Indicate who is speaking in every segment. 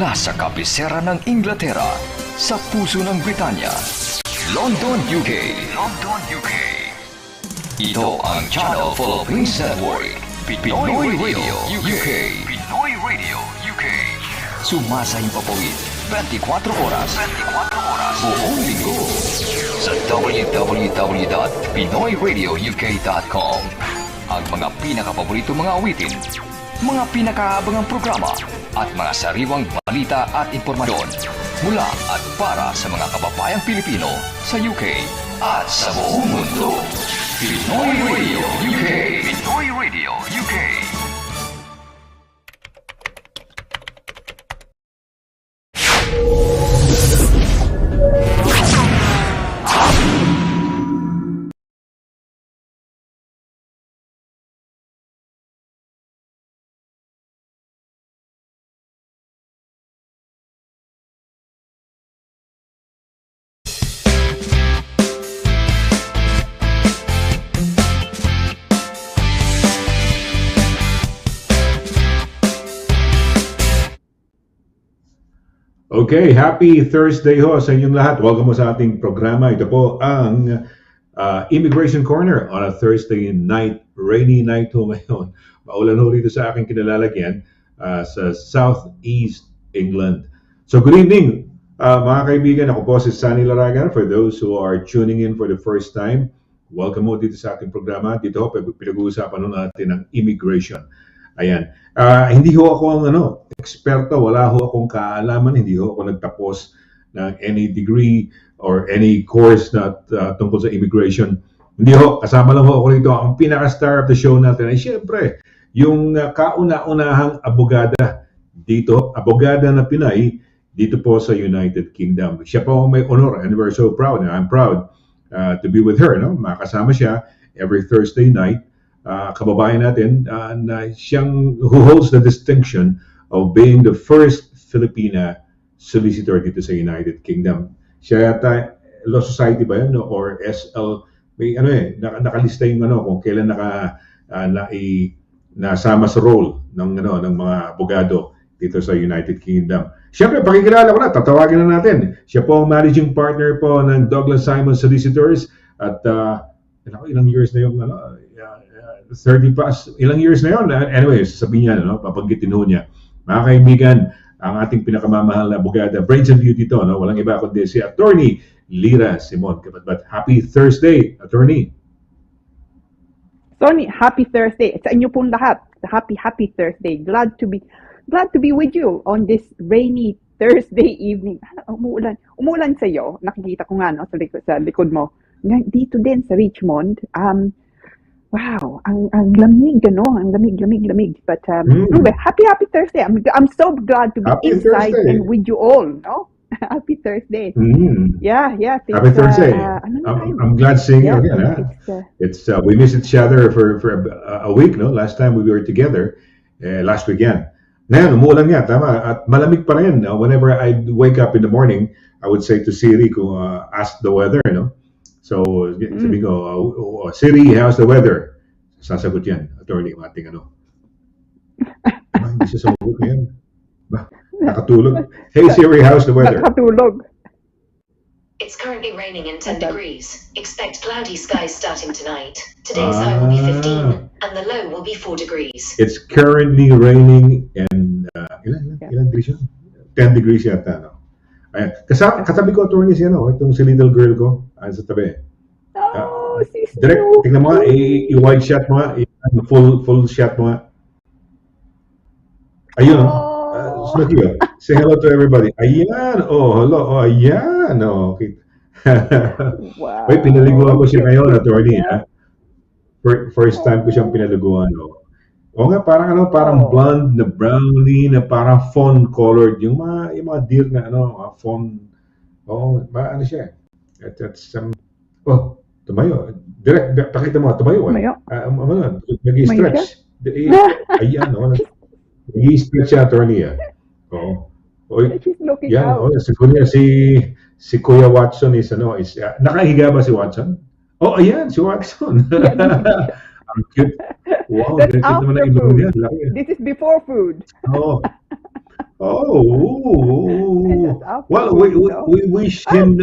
Speaker 1: Nasa kabisera ng Inglaterra, sa puso ng Britanya, London, UK. London, UK. Ito ang Channel Philippines Network, Pinoy Radio, UK. Pinoy Radio, UK. Sumasayang papawid, 24 oras. 24 oras. Buong linggo. Sa www.pinoyradiouk.com. Ang mga pinakapaborito mga awitin, mga pinakaabangang programa, at mga sariwang balita at impormasyon mula at para sa mga kababayang Pilipino sa UK at sa buong mundo. Pinoy Radio UK. Pinoy Radio UK.
Speaker 2: Okay, happy Thursday ho sa inyong lahat. Welcome mo sa ating programa. Ito po ang Immigration Corner on a Thursday night, rainy night ho ngayon. Maulan ho rito sa aking kinalalagyan sa Southeast England. So good evening mga kaibigan. Ako po si SONNY LARAGAN. For those who are tuning in for the first time, welcome mo dito sa ating programa. Dito ho pinag-uusapan ho natin ang immigration. Ayan. Hindi ho ako ang eksperto, wala ho akong kaalaman, hindi ho ako nagtapos ng any degree or any course na tungkol sa immigration. Hindi ho, kasama lang ho ako rito. Ang pinaka-star of the show natin ay siyempre yung kauna-unahang abogada dito, abogada na Pinay dito po sa United Kingdom. Siya po may honor and we're so proud. I'm proud to be with her. No? Makasama siya every Thursday night. Kababayan natin na siyang who holds the distinction of being the first Filipina solicitor dito sa United Kingdom. Siya yata Law Society ba yan or SL, may nakalista yung kung kailan nasama sa role ng mga abogado dito sa United Kingdom. Siyempre, pakikilala ko na, tatawagin na natin. Siya po ang managing partner po ng Douglas Simon Solicitors at ilang years na yung 30 plus, ilang years na yun. Anyway, sasabihin niya, papanggitin ho niya. Mga kaibigan, ang ating pinakamamahal na abogada, brains and beauty to, walang iba kundi si Attorney LIRA Simon CABATBAT. Happy Thursday, Attorney.
Speaker 3: Sonny, happy Thursday. Sa inyo pong lahat, happy Thursday. Glad to be with you on this rainy Thursday evening. Umuulan sa iyo. Nakikita ko nga sa likod mo. Dito din sa Richmond, wow, ang lamig, ang lamig. But anyway, happy Thursday. I'm so glad to be happy inside Thursday. And with you all, no? Happy Thursday. Yeah.
Speaker 2: Happy Thursday. I'm glad seeing you again. It's we missed each other for a week, no? Last time we were together, last weekend. Ngayon, umuulan nga, tama. At malamig pa rin. Whenever I wake up in the morning, I would say to Siri, ask the weather, So, sabi ko, Siri, how's the weather? Sasagot yan, attorney, ating hindi siya sasagot ngayon. Nakatulog. Hey Siri, how's the weather?
Speaker 3: Nakatulog.
Speaker 4: It's currently raining and 10 degrees. Expect cloudy skies starting tonight. Today's high will be 15 and the low will be 4 degrees.
Speaker 2: It's currently raining and ilan degrees yun? 10 degrees yata, Ayan. Katabi ko, attorney, itong si little girl ko, sa tabi. Direct, tingnan mo nga, i-wide shot mo nga, full shot mo nga. Ayun, say hello to everybody. Ayan, hello, ayan, okay.
Speaker 3: Wow.
Speaker 2: Wait, pinaliguan ko siya ngayon, attorney, First time ko siyang pinaliguan, Oo nga, parang blonde na brownie na parang fawn colored yung mga deer na fawn. Ano siya? That's tumayo. Direct pakita mo, tumayo. Nag-i-stretch. Ayan, nag-i-stretch siya, attorney.
Speaker 3: She's looking out.
Speaker 2: Si Kuya Watson is nakahiga ba si Watson? Ayan, si Watson. Ang cute. Wow,
Speaker 3: that's after food. This is before food. And
Speaker 2: Oh,
Speaker 3: that's
Speaker 2: well,
Speaker 3: afterwards, no?
Speaker 2: we wish him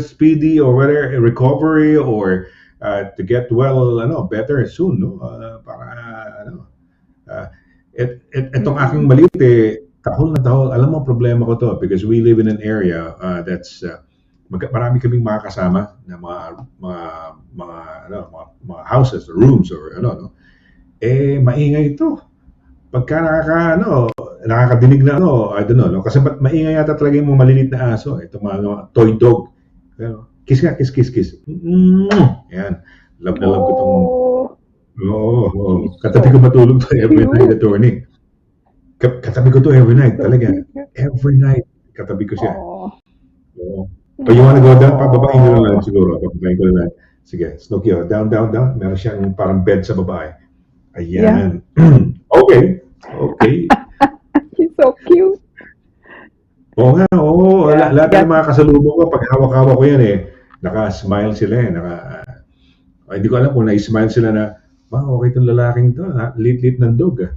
Speaker 2: speedy or whether recovery or to get well, better soon, no? Para ano, uh, itong aking
Speaker 3: Mm-mm.
Speaker 2: maliit tahol na tahol. Alam mo problema ko to because we live in an area that's marami kaming mga kasama na mga houses, rooms or no. Maingay ito. Pagka nakakadinig na I don't know, no? Kasi ba't maingay yata talaga yung mga maliliit na aso, itong mga toy dog. Kiss nga, kiss, kiss, kiss. Yan. Love na love ko itong,
Speaker 3: Oh, she's
Speaker 2: katabi ko
Speaker 3: so
Speaker 2: matulog to every night,
Speaker 3: cute.
Speaker 2: attorney. Katabi ko to every night,
Speaker 3: So
Speaker 2: talaga.
Speaker 3: cute.
Speaker 2: Every night, katabi ko siya.
Speaker 3: Oh,
Speaker 2: Oo. But you wanna go down, pababain ko lang
Speaker 3: oh,
Speaker 2: siguro. Pababain ko lang. Sige, Snooki, down, down, down. Meron siyang parang bed sa babae.
Speaker 3: yeah.
Speaker 2: Ayan. Okay. Okay.
Speaker 3: She's so cute.
Speaker 2: Oo nga, oo.
Speaker 3: Yeah,
Speaker 2: Lahat
Speaker 3: yeah.
Speaker 2: ng mga kasalubong ko, pag hawak-hawak ko yan naka-smile sila hindi ko alam kung na-smile sila na, okay itong lalaking to, ha? Lit-lit ng dog, ah.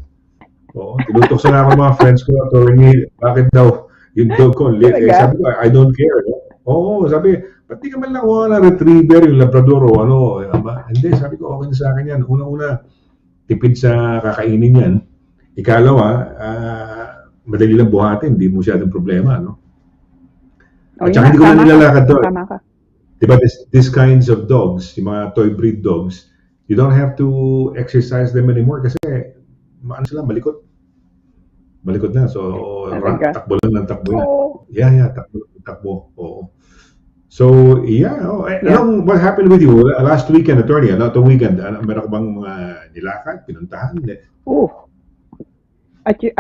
Speaker 2: Oo, tinutokso na ako ng mga friends ko, attorney, bakit daw yung dog ko, lit?
Speaker 3: Talaga?
Speaker 2: Sabi ko, I don't care, no? Oo, sabi, ba't di ka man nakuha na retriever, yung labrador o ano, hindi, sabi ko, okay na sa akin yan. Una-una, tipid sa kakainin yan. Ikalawa, madali lang buhatin, hindi mo masyadong problema, no?
Speaker 3: Oh,
Speaker 2: At saka hindi ko lang
Speaker 3: tama ka.
Speaker 2: nilalakad to.
Speaker 3: Tama ka.
Speaker 2: Diba, this kinds of dogs, yung mga toy breed dogs, you don't have to exercise them anymore kasi maano sila, malikot. Malikot na. So,
Speaker 3: Talaga.
Speaker 2: takbo lang ng takbo yan.
Speaker 3: Oh,
Speaker 2: Yeah, takbo lang ng takbo. Oo. So, yeah.
Speaker 3: yeah.
Speaker 2: What happened with you last weekend, attorney? Itong weekend, meron ka bang mga nilakad, pinuntahan?
Speaker 3: Oh. I think,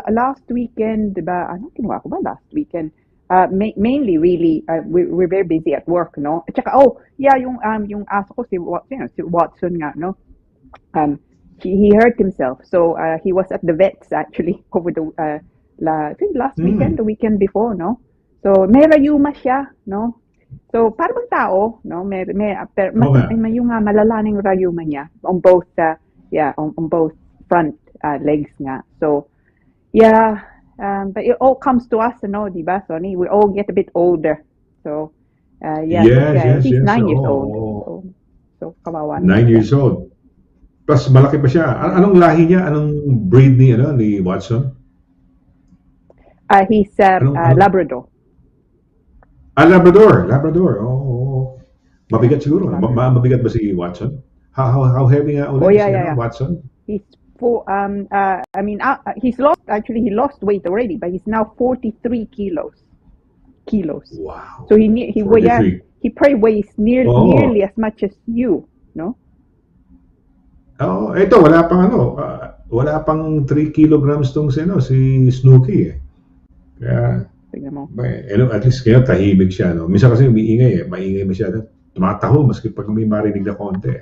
Speaker 3: last weekend, diba? Ano ginawa ko ba last weekend? Mainly, really, we're very busy at work, no? At saka, yung aso ko, si Watson nga, no? He hurt himself. So, he was at the vets, actually, over I think last weekend, the weekend before, no? So, may rayuma siya, no? So, parang bang tao, no? May yung malalaning rayuma niya on both, on both front legs nga. So, yeah, but it all comes to us, no, diba, Sonny? We all get a bit older. So,
Speaker 2: Yes.
Speaker 3: he's 9 years old. So kawawa.
Speaker 2: 9 years old. Plus, malaki pa siya. Anong lahi niya? Anong breed ni Watson?
Speaker 3: He's Labrador.
Speaker 2: Labrador. Oh. Mabigat siguro. Mabigat ba si Watson? How heavy nga ulit
Speaker 3: Yeah.
Speaker 2: Watson?
Speaker 3: He's he lost weight already, but he's now 43 kilos.
Speaker 2: Wow.
Speaker 3: So he probably weighs nearly as much as you, no?
Speaker 2: Ito wala pang 3 kilograms tong si Snooki eh. Kaya
Speaker 3: tingnan mo.
Speaker 2: at least ngayon tahimik siya, no. Minsan kasi maingay masyado. Tumataho maski pag may marinig na konti.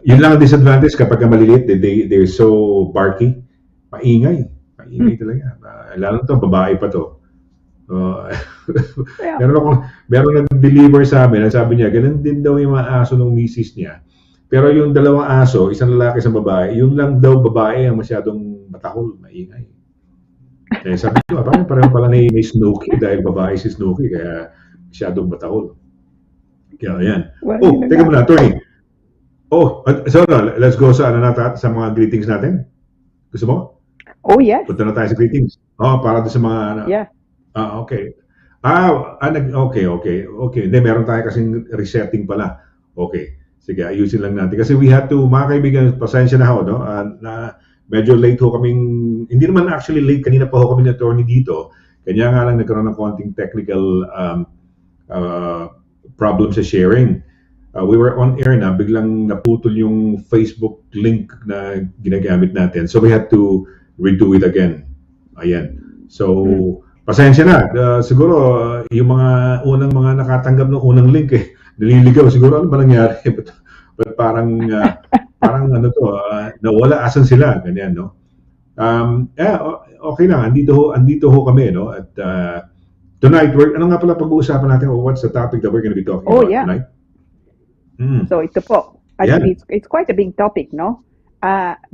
Speaker 2: Yun lang ang disadvantage kapag maliliit, they're so barky. Maingay talaga. Lalo to babae pa to. Meron nag-deliver sa amin, sabi niya, ganun din daw yung mga aso ng misis niya. Pero yung dalawang aso, isang lalaki isang babae, yung lang daw babae ang masyadong matahol, maingay. Kaya sabi ko, pareho pala ni Snooki dahil babae si Snooki, kaya masyadong matahol. Kaya yan. Teka muna, Tony. So let's go sa mga greetings natin. Gusto mo?
Speaker 3: Oh, yes.
Speaker 2: Punta na tayo sa greetings. Para sa mga
Speaker 3: Yeah.
Speaker 2: Okay. Okay. Hindi, meron tayo kasing resetting pala. Okay. Sige, ayusin lang natin. Kasi we had to, mga kaibigan, pasensya na ho, no? Na medyo late ho kaming, hindi naman actually late, kanina pa ho kami na attorney dito. Kanya nga lang nagkaroon ng konting technical problem sa sharing. We were on air na, biglang naputol yung Facebook link na ginagamit natin. So we had to redo it again. Ayan. So, pasensya na. Siguro, yung mga unang mga nakatanggap ng unang link naliligaw. Siguro ano ba nangyari? But parang nawala. Asan sila? Ganyan, no? Okay lang. Andito ho kami, no? At tonight, ano nga pala pag-uusapan natin? What's the topic that we're going to be talking about tonight?
Speaker 3: So ito po. Actually, it's quite a big topic, no?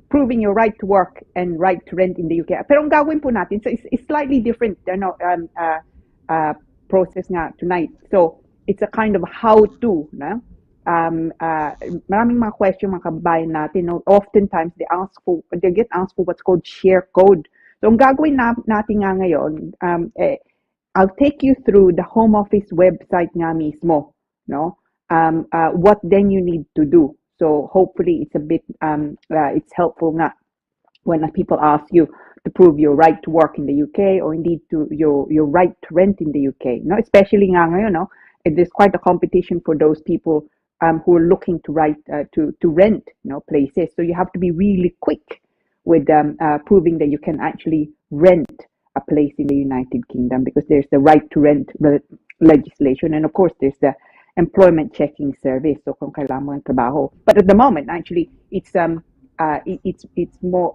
Speaker 3: proving your right to work and right to rent in the UK. Pero ang gagawin po natin, so it's slightly different process nga tonight. So it's a kind of how-to, no? Maraming mga question mga kababayan natin, no? Oftentimes they get asked for what's called share code. So ang gagawin natin nga ngayon, I'll take you through the Home Office website nga mismo, no? What then you need to do. So hopefully it's a bit it's helpful nga when people ask you to prove your right to work in the UK or indeed to your right to rent in the UK. No, especially nga ngayon, no, there's quite a competition for those people who are looking to rent, you know, places. So you have to be really quick with proving that you can actually rent a place in the United Kingdom, because there's the right to rent legislation, and of course there's the employment checking service. So kung kailangan mo ng trabaho. But at the moment, actually, it's more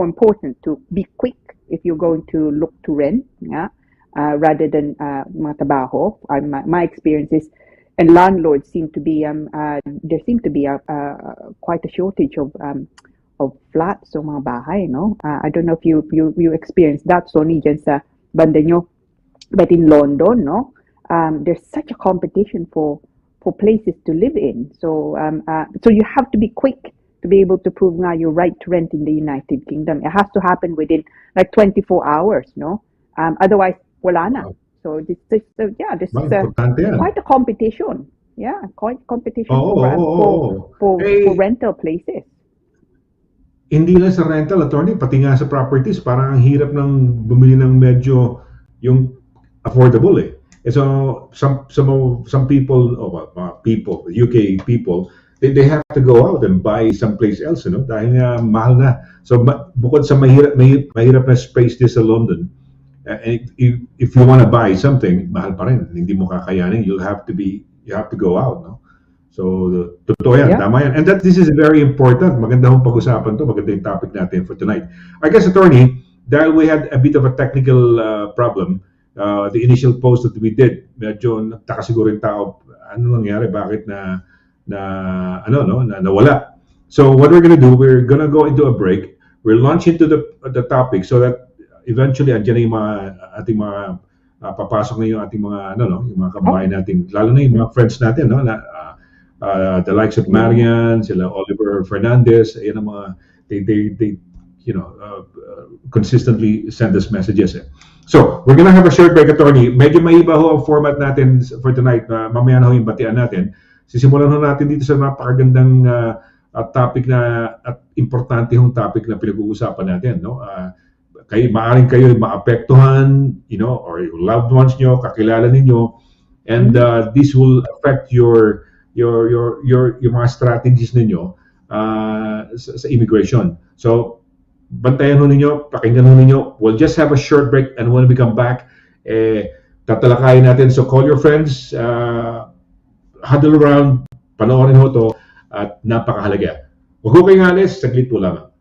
Speaker 3: important to be quick if you're going to look to rent, yeah, rather than mga trabaho. My experiences and landlords seem to be there seem to be quite a shortage of flats o mga bahay, no? I don't know if you experienced that, Sonny, dyan sa banda nyo, but in London, no? There's such a competition for places to live in. So so you have to be quick to be able to prove now your right to rent in the United Kingdom. It has to happen within like 24 hours, no? Otherwise, wala na. So this is quite a competition. Yeah, quite competition for rental places.
Speaker 2: Hindi lang sa rental, attorney, pati nga sa properties, parang ang hirap ng bumili ng medyo yung affordable eh. So some people, UK people, they have to go out and buy someplace else, you know, dahil nga mahal na. So bukod sa mahirap na space din sa London, if you want to buy something, mahal pa rin, hindi mo kakayanin, you have to go out, no? So totoo yan, tama yan. And this is very important. Maganda hong pag-usapan to, maganda yung topic natin for tonight. I guess, attorney, dahil we had a bit of a technical problem, the initial post that we did, medyo nagtaka siguro yung tao, ano nangyari, bakit nawala. So what we're gonna do, we're gonna go into a break. We'll launch into the topic so that eventually andyan yung ating mga papasok na yung ating mga yung mga kababayan natin, lalo na yung mga friends natin, no, na the likes of Marian, sila Oliver Fernandez, ayan ang mga they consistently send us messages. So, we're gonna have a short break, attorney. Medyo maiba ho ang format natin for tonight. Mamaya na ho yung batian natin. Sisimulan ho natin dito sa napakagandang topic na at importante hong topic na pinag-uusapan natin, no? Maaring kayo maapektuhan, you know, or your loved ones nyo, kakilala ninyo, and this will affect your mga strategies ninyo sa immigration. So, bantayan ho ninyo, pakinggan ho ninyo. We'll just have a short break, and when we come back, tatalakayin natin. So, call your friends, huddle around, panoorin ho to, at napakahalaga. Huwag ho kayong alis, saglit po lamang.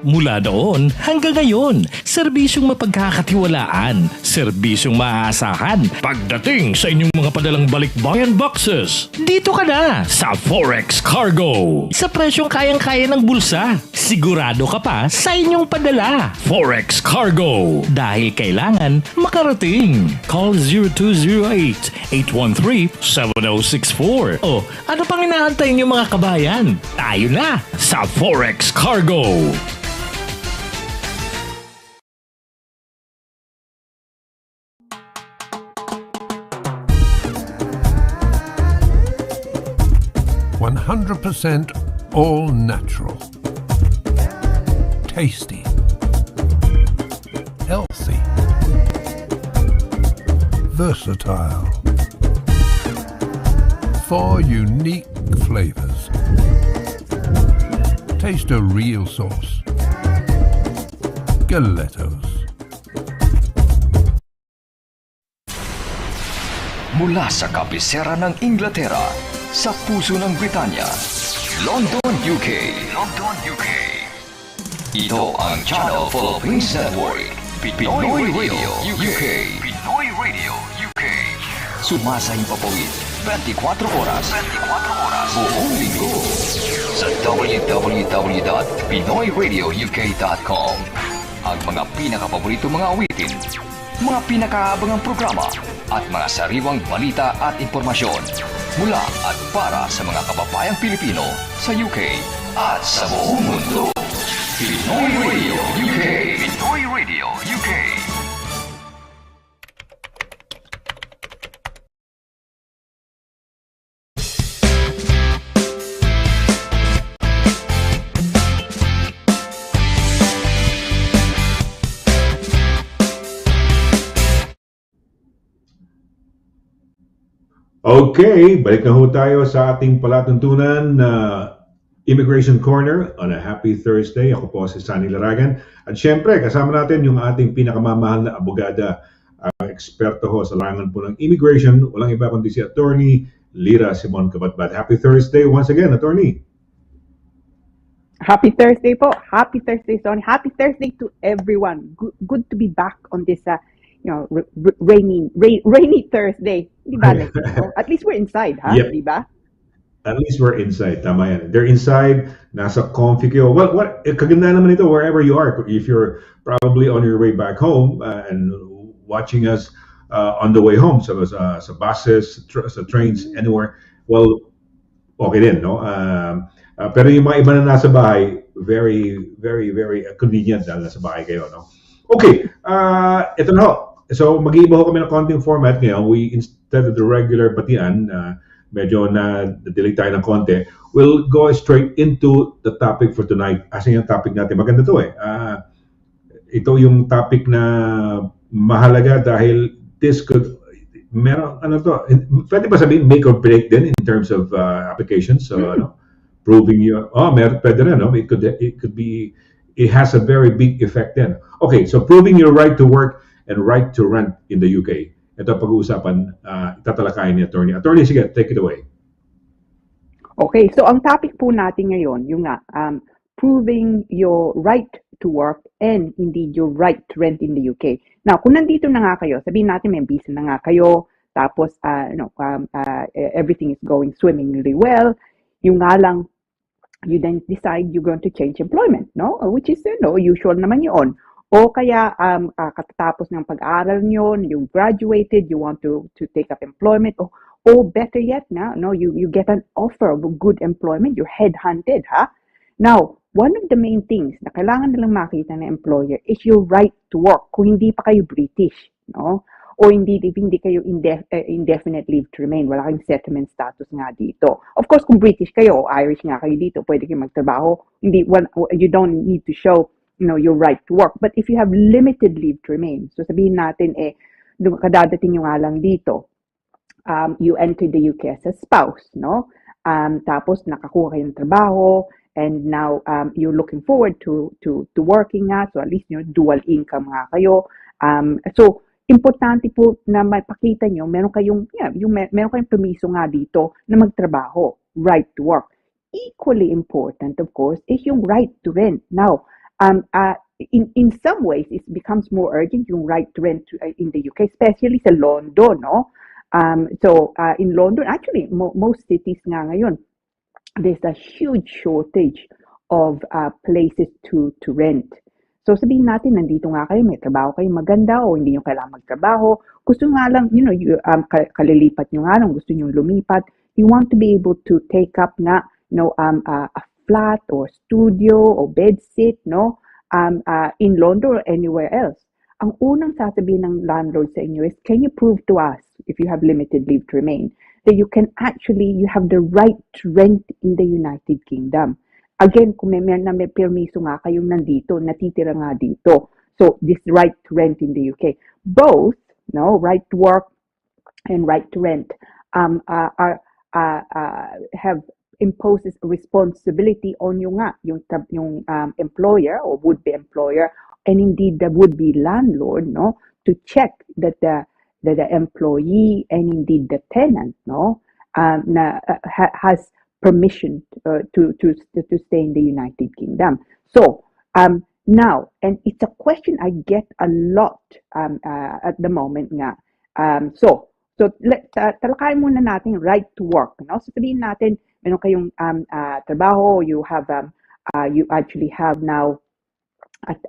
Speaker 5: Mula noon hanggang ngayon, serbisyong mapagkakatiwalaan, serbisyong maaasahan pagdating sa inyong mga padalang balikbayan boxes. Dito ka na sa Forex Cargo. Sa presyong kayang-kaya ng bulsa, sigurado ka pa sa inyong padala. Forex Cargo. Dahil kailangan makarating. Call 0208-813-7064. O ano pang inaantay niyo mga kabayan? Tayo na sa Forex Cargo.
Speaker 6: %100% all natural, tasty, healthy, versatile, 4 unique flavors. Taste a real sauce. Galettos.
Speaker 1: Mula sa kabisera ng Inglaterra, sa puso ng Britanya, London, UK. London, UK. Ito ang Channel Philippines Network, Pinoy Radio, UK. Pinoy Radio, UK. Sumasahing papawid, 24 oras. Buong linggo. sa www.pinoyradiouk.com. Ang mga pinakapaborito mga awitin, mga pinakaabangang programa, at mga sariwang balita at impormasyon mula at para sa mga kababayang Pilipino sa UK at sa buong mundo. Pinoy Radio UK. Pinoy Radio UK.
Speaker 2: Okay, balik na ho tayo sa ating palatuntunan na Immigration Corner on a happy Thursday. Ako po si SONNY LARAGAN. At syempre, kasama natin yung ating pinakamamahal na abogada, eksperto ho sa larangan po ng immigration. Walang iba kundi si Attorney LIRA CABATBAT. Happy Thursday once again, Attorney.
Speaker 3: Happy Thursday po. Happy Thursday, Sonny. Happy Thursday to everyone. Good to be back on this rainy Thursday. Di ba? At least we're inside, ha?
Speaker 2: Yep.
Speaker 3: Di ba?
Speaker 2: At least we're inside. Tama yan. They're inside, nasa comfy kayo. What kaganda naman ito wherever you are. If you're probably on your way back home and watching us on the way home, so sa buses, sa trains, anywhere, well, okay din, no? Pero yung mga iba na nasa bahay, very, very, very convenient dahil nasa bahay kayo, no? Okay, ito na ho. So, mag-iiba ho kami ng konting format ngayon. Instead of the regular batian, medyo na-delay tayo ng konti, we'll go straight into the topic for tonight. Kasi yung topic natin, maganda to eh. Ito yung topic na mahalaga dahil this could, pwede ba sabihin make or break din in terms of applications? So, proving pwede rin, no? It could be, it has a very big effect then. Okay, so proving your right to work and right to rent in the UK. Ito pag-uusapan, tatalakayin ni Attorney. Attorney, sige, take it away.
Speaker 3: Okay, so ang topic po natin ngayon, yung proving your right to work and indeed your right to rent in the UK. Now, kung nandito na nga kayo, sabihin natin may visa na nga kayo, tapos everything is going swimmingly well, yung nga lang, you then decide you're going to change employment, no? Which is, usual naman yun. O kaya katatapos ng pag-aaral nyo, you graduated, you want to take up employment, or better yet, you get an offer of good employment, you're headhunted, ha? Now, one of the main things na kailangan nilang makita ng employer is your right to work kung hindi pa kayo British, no? O hindi kayo indefinite leave to remain, wala kayong settlement status nga dito. Of course, kung British kayo o Irish nga kayo dito, pwede kayo magtrabaho. You don't need to show your right to work. But if you have limited leave to remain, so sabihin natin, kadadating nyo nga lang dito, you enter the UK as a spouse, no? Tapos nakakuha kayo ng trabaho, and now you're looking forward to working nga, so at least dual income nga kayo. So, importante po na mapakita nyo, meron kayong permiso nga dito na magtrabaho, right to work. Equally important, of course, is yung right to rent. Now, in some ways, it becomes more urgent yung right to rent in the UK, especially sa London, no? In London, actually, most cities nga ngayon, there's a huge shortage of places to rent. So sabihin natin, nandito nga kayo, may trabaho kayo maganda o hindi nyo kailangan magtrabaho. Gusto nga lang, kalilipat nyo nga lang, gusto nyo lumipat. You want to be able to take up nga, a flat or studio or bed sit, no? In London or anywhere else. Ang unang sasabihin ng landlord sa inyo is, can you prove to us, if you have limited leave to remain, that you have the right to rent in the United Kingdom. Again, kung may permiso nga kayong nandito, natitira nga dito. So, this right to rent in the UK. Both, right to work and right to rent, have imposes a responsibility on yung employer or would-be employer, and indeed the would-be landlord, to check that the employee and indeed the tenant, has permission to stay in the United Kingdom. So now, and it's a question I get a lot at the moment nga. So talakayin muna natin right to work. So sabihin natin, meron kayong trabaho, you actually have now at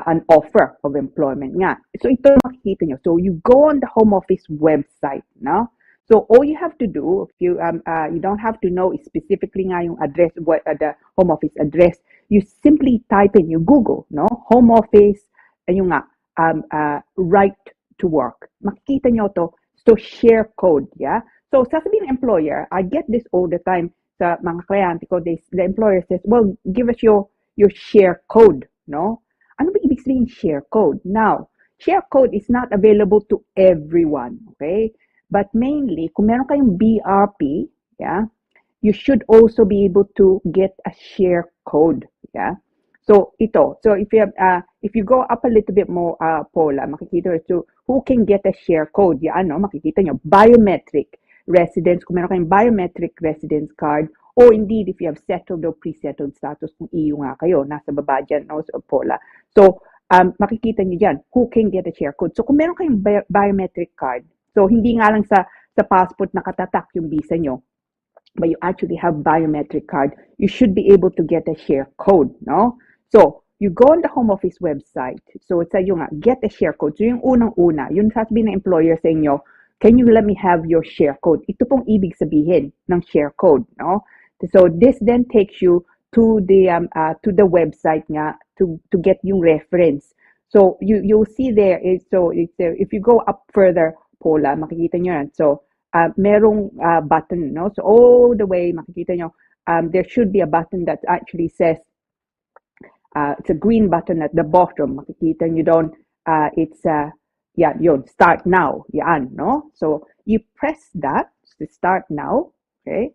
Speaker 3: an offer of employment nga. So ito makikita nyo. So you go on the home office website, no? So all you have to do, if you don't have to know specifically nga yung address, the home office address, you simply type in, you Google, no? Home office, ayun nga, right to work. Makikita nyo to. So share code, yeah? So sasabihin ng employer, I get this all the time sa mga kliyente ko, the employer says, well, give us your share code, no? Ano ba ibig sabihin share code? Now, share code is not available to everyone, okay? But mainly, kung meron kayong BRP, yeah, you should also be able to get a share code, yeah? So ito, so if you go up a little bit more, Paula, makikita ito, who can get a share code? Yan, no? Makikita nyo, biometric residence, kung meron kayong biometric residence card, or indeed, if you have settled or pre-settled status, kung EU nga kayo, nasa baba dyan, no, so, Paula. So, makikita nyo dyan, who can get a share code. So, kung meron kayong biometric card, so hindi nga lang sa passport nakatatak yung visa nyo, but you actually have biometric card, you should be able to get a share code, no? So, you go on the home office website, so it's sa'yo nga, get a share code. So, yung unang-una, yun sasabihin ng employer sa inyo, can you let me have your share code? Ito pong ibig sabihin ng share code, no? So this then takes you to the website nga to get yung reference. So you'll see there is, so it's if you go up further, Paula, makikita nyo yan. So merong button, no? So all the way makikita nyo, there should be a button that actually says it's a green button at the bottom. Makikita nyo doon, it's yeah, yun, start now, yan, no? So you press that to start now, okay?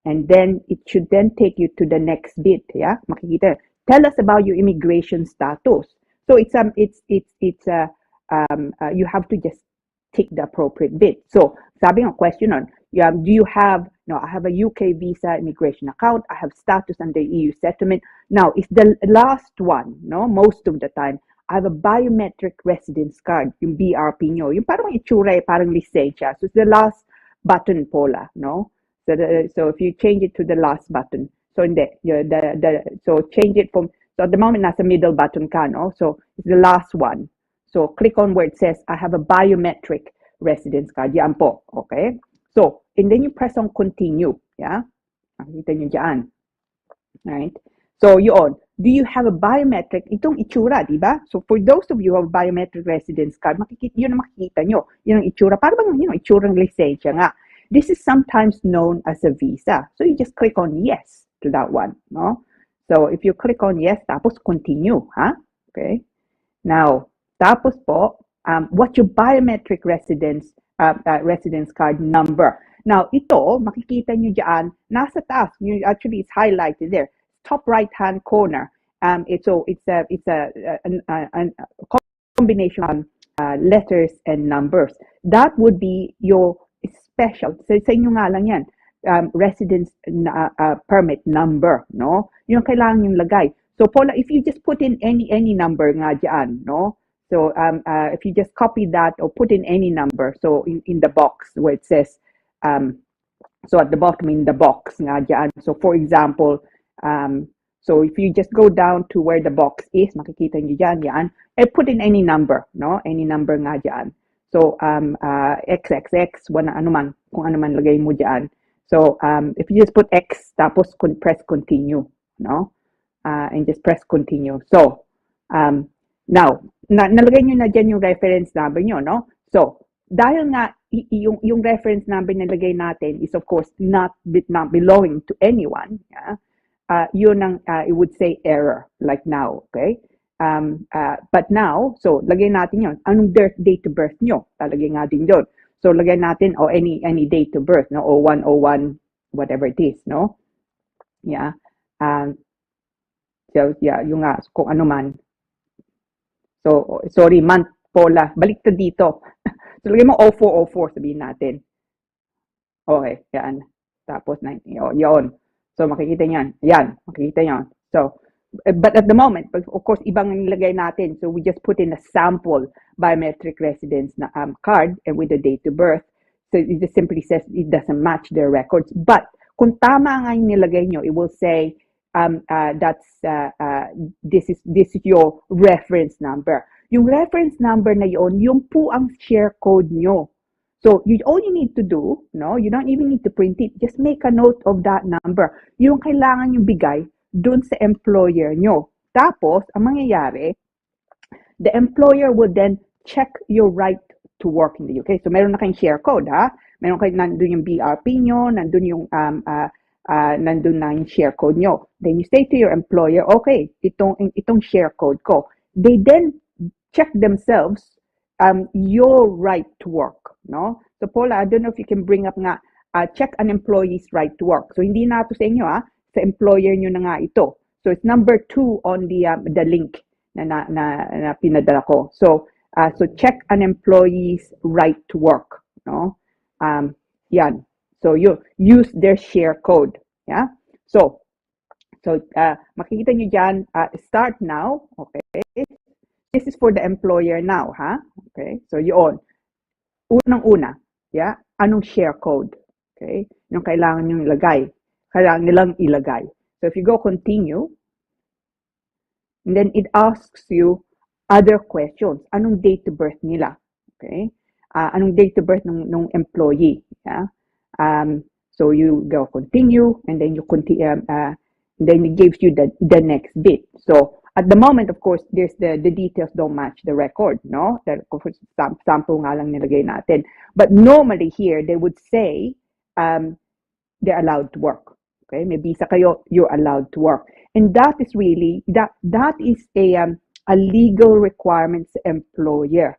Speaker 3: And then it should then take you to the next bit, yeah? Makikita. Tell us about your immigration status. So it's you have to just tick the appropriate bit. So sabi ng question on, do you have, no, I have a UK visa immigration account, I have status under EU settlement. Now, it's the last one, no? Most of the time, I have a biometric residence card, yung BRP nyo. Yung parang itsura, parang lisensya. So it's the last button, Paula, no? So if you change it to the last button, so in so change it from, so at the moment nasa middle button ka, no? So it's the last one. So click on where it says I have a biometric residence card. Yan po, okay? So and then you press on continue, yeah? Nakita nyo dyan. Alright? So yun, do you have a biometric? Itong itsura, di ba? So for those of you who have a biometric residence card, yun ang makikita nyo. Yun ang itsura. Parang itsurang lisensya nga. This is sometimes known as a visa. So you just click on yes to that one, no? So if you click on yes, tapos continue, huh? Okay. Now, tapos po, what's your biometric residence card number? Now, ito, makikita nyo dyan, nasa taas, actually it's highlighted there, top right-hand corner. It's a combination of letters and numbers. That would be your special, sa inyo nga lang yan, residence permit number, no? Yung kailangan yung lagay. So, Paula, if you just put in any number nga dyan, no? So, if you just copy that or put in any number, so in the box where it says, so at the bottom in the box nga dyan. So, for example, so if you just go down to where the box is, makikita nyo dyan, yan, put in any number, no? Any number nga dyan. So, XXX, kung ano man lagay mo dyan. So, if you just put X, tapos press continue, no? And just press continue. So, now, nalagay nyo na dyan yung reference number nyo, no? So, dahil nga, yung reference number na nalagay natin is of course not belonging to anyone, yeah? Yun ang, it would say error, like now, okay? But now, so lagay natin yon. Anong date of birth nyo? Talagay nga din yun. So lagay natin any date of birth, no? 0101, whatever it is, no? Yeah. So yeah, yung nga kung ano man. So sorry, month, Paula. Balik ta dito. So lagay mo 0404 sabihin natin. Okay, yan. Tapos 19. Yon. So makikita niyan. Yan, makikita niyan. So but at the moment, of course, ibang nilagay natin. So we just put in a sample biometric residence card and with the date of birth. So it just simply says it doesn't match their records. But kung tama nga yung nilagay nyo, it will say this is your reference number. Yung reference number na yun po ang share code nyo. So all you need to do, no, you don't even need to print it. Just make a note of that number. Yung kailangan yung bigay dun sa employer nyo. Tapos, ang mangyayari, the employer will then check your right to work in the UK. So meron na kayong share code, ha? Meron kayo nandun yung BRP nyo, nandun yung nandun na yung share code nyo. Then you say to your employer, okay, itong share code ko. They then check themselves your right to work, no? So Paula, I don't know if you can bring up nga check an employee's right to work. So hindi na ito sa inyo, ha? Sa employer nyo na nga ito. So it's number 2 on the link na pinadala ko. So check an employee's right to work, no? Yan. So you use their share code, yeah? So makikita nyo dyan, start now, okay? This is for the employer now, ha? Okay? So yun. Unang-una, yeah? Anong share code? Okay? Yung kailangan nyo ilagay. Kailangan nilang ilagay. So if you go continue, and then it asks you other questions. Anong date of birth nila? Okay? Anong date of birth ng employee? Yeah? So you go continue, and then you continue, then it gives you the next bit. So at the moment, of course, there's the details don't match the record, no? Sample nga lang nilagay natin. But normally here, they would say they're allowed to work. Okay, may visa kayo, you're allowed to work. And that is really, that is a legal requirement sa employer.